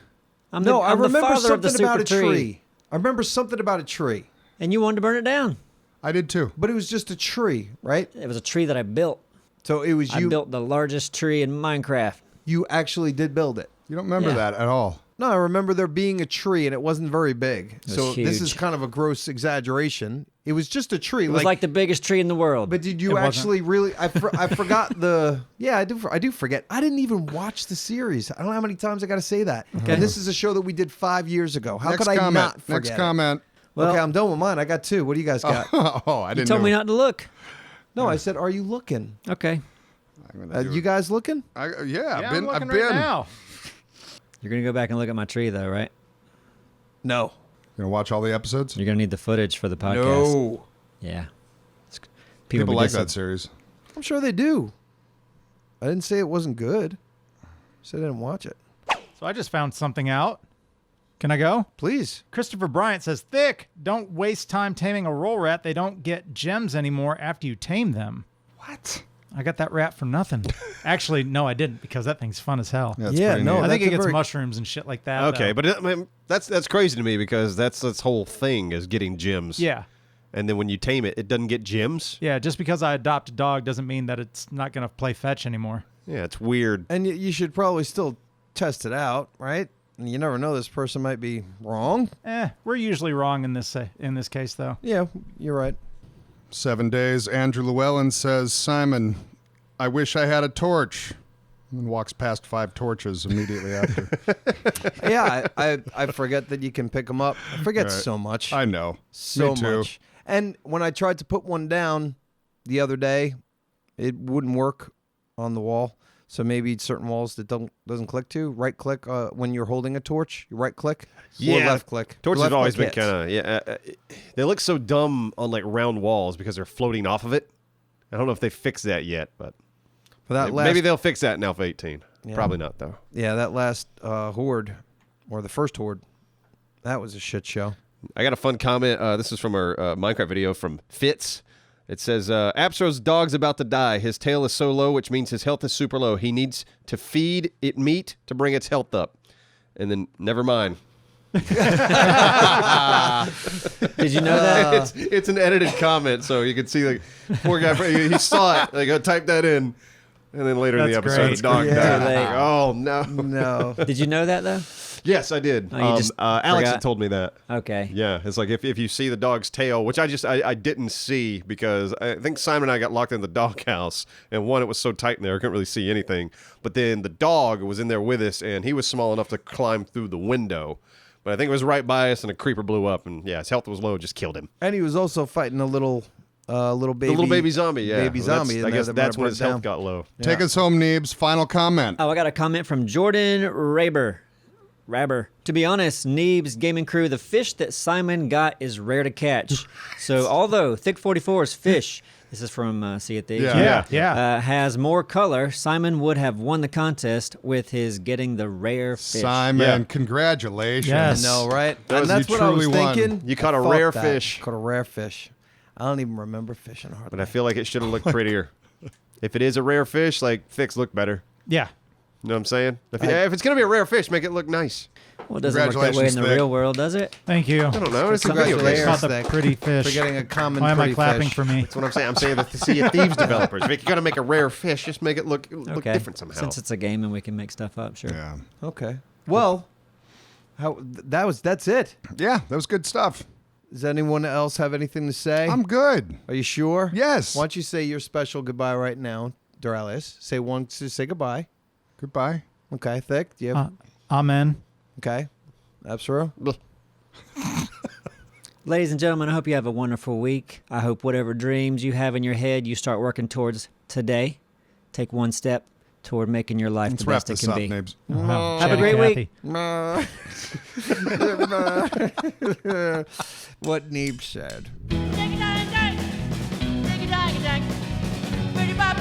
I'm the, No, I I'm the remember father of the something about super a tree. I remember something about a tree, And you wanted to burn it down. I did too. but it was just a tree, right? It was a tree that I built. So it was I you. built the largest tree in Minecraft. You actually did build it. You don't remember Yeah. that at all. No, I remember there being a tree and it wasn't very big. was So this is huge. kind of a gross exaggeration. It was just a tree. It was like the biggest tree in the world. But did you It wasn't. actually really? I forgot the. Yeah, I do forget. I didn't even watch the series. I don't know how many times I got to say that. And this is a show that we did 5 years ago. How Next could I comment. not forget? Next comment. Well- Okay, I'm done with mine. I got two. What do you guys got? Oh, I you didn't told know. me not to look. No, I said, are you looking? Okay. I'm gonna do You it. guys looking? Yeah, Yeah, I've I'm been. looking I've been. right now. You're going to go back and look at my tree, though, right? No. You gonna watch all the episodes? You're going to need the footage for the podcast. No. Yeah. It's- People be like dis- that series. I'm sure they do. I didn't say it wasn't good. I said I didn't watch it. So I just found something out. Can I go? Please. Christopher Bryant says, Thick, don't waste time taming a roll rat. They don't get gems anymore after you tame them. What? I got that rat for nothing. Actually, no, I didn't because that thing's fun as hell. That's Yeah, pretty no, neat. I think that's it a gets very- mushrooms and shit like that. Okay, though. but I mean, that's crazy to me because that's this whole thing is getting gems. Yeah. And then when you tame it, it doesn't get gems. Yeah, just because I adopt a dog doesn't mean that it's not going to play fetch anymore. Yeah, it's weird. And you should probably still test it out, right? And you never know. This person might be wrong. We're usually wrong in this case, though. Yeah, you're right. 7 days. Andrew Llewellyn says, Simon, I wish I had a torch. And walks past 5 torches immediately after. Yeah, I forget that you can pick them up. I forget Right. so much. I know. so Me too. much. And when I tried to put one down the other day, it wouldn't work on the wall. So maybe certain walls that doesn't click to. Right click when you're holding a torch. You right click or left click. Torches Left have always been click hits. kind of they look so dumb on like round walls because they're floating off of it. I don't know if they fixed that yet, but For that last, maybe they'll fix that in Alpha 18. Yeah. Probably not though. Yeah, that last horde or the first horde, that was a shit show. I got a fun comment. This is from our Minecraft video from Fitz. It says, Abstro's dog's about to die. His tail is so low, which means his health is super low. He needs to feed it meat to bring its health up. And then, never mind. Did you know that? It's an edited comment, so you can see, like, poor guy, he saw it. Like, type that in. And then later in the That's episode, great. the dog Yeah. died. Too late. Oh, no. No. Did you know that, though? Yes, I did. Oh, you just Alex forgot? had told me that. Okay. Yeah, it's like if you see the dog's tail, which I didn't see because I think Simon and I got locked in the doghouse, and one, it was so tight in there I couldn't really see anything. But then the dog was in there with us, and he was small enough to climb through the window. But I think it was right by us, and a creeper blew up, and yeah, his health was low, just killed him. And he was also fighting a little baby. The little baby zombie, yeah. Baby Well, zombie. in I there guess that that's might when have his brought it health down. got low. Take us home, Neebs. Final comment. Oh, I got a comment from Jordan Rabber. To be honest, Neebs Gaming Crew, the fish that Simon got is rare to catch. So although Thick 44's fish, this is from Sea of Thieves, Yeah. has more color, Simon would have won the contest with his getting the rare fish. Simon, Yeah. congratulations. Yes. No, right? That and was- that's you what I was truly won. thinking. You caught I a thought rare that. fish. Caught a rare fish. I don't even remember fishing hardly. But I feel like it should have looked prettier. If it is a rare fish, like, fix look better. Yeah. You know what I'm saying? If it's going to be a rare fish, make it look nice. Well, it doesn't work that way in Congratulations, the Vic. real world, does it? Thank you. I don't know. It's a video Congratulations. game. Caught the Vic, pretty fish. for getting a common Why am I pretty clapping fish. for me? That's what I'm saying. I'm saying that the Sea of Thieves developers, if you're going to make a rare fish, just make it look Okay. different somehow. Since it's a game and we can make stuff up, sure. Yeah. Okay. Well, that's it. Yeah, that was good stuff. Does anyone else have anything to say? I'm good. Are you sure? Yes. Why don't you say your special goodbye right now, Doralius? Say goodbye. Goodbye. Okay, Thick. Do you have? Amen. Okay. Absaro? Ladies and gentlemen, I hope you have a wonderful week. I hope whatever dreams you have in your head, you start working towards today. Take one step toward making your life Let's the wrap best it this can up, be. Neebs. Wow. Have a Chatty great Cathy. What Neebs said. Dig-a-dang-dang. Dig-a-dang-dang. Pretty bop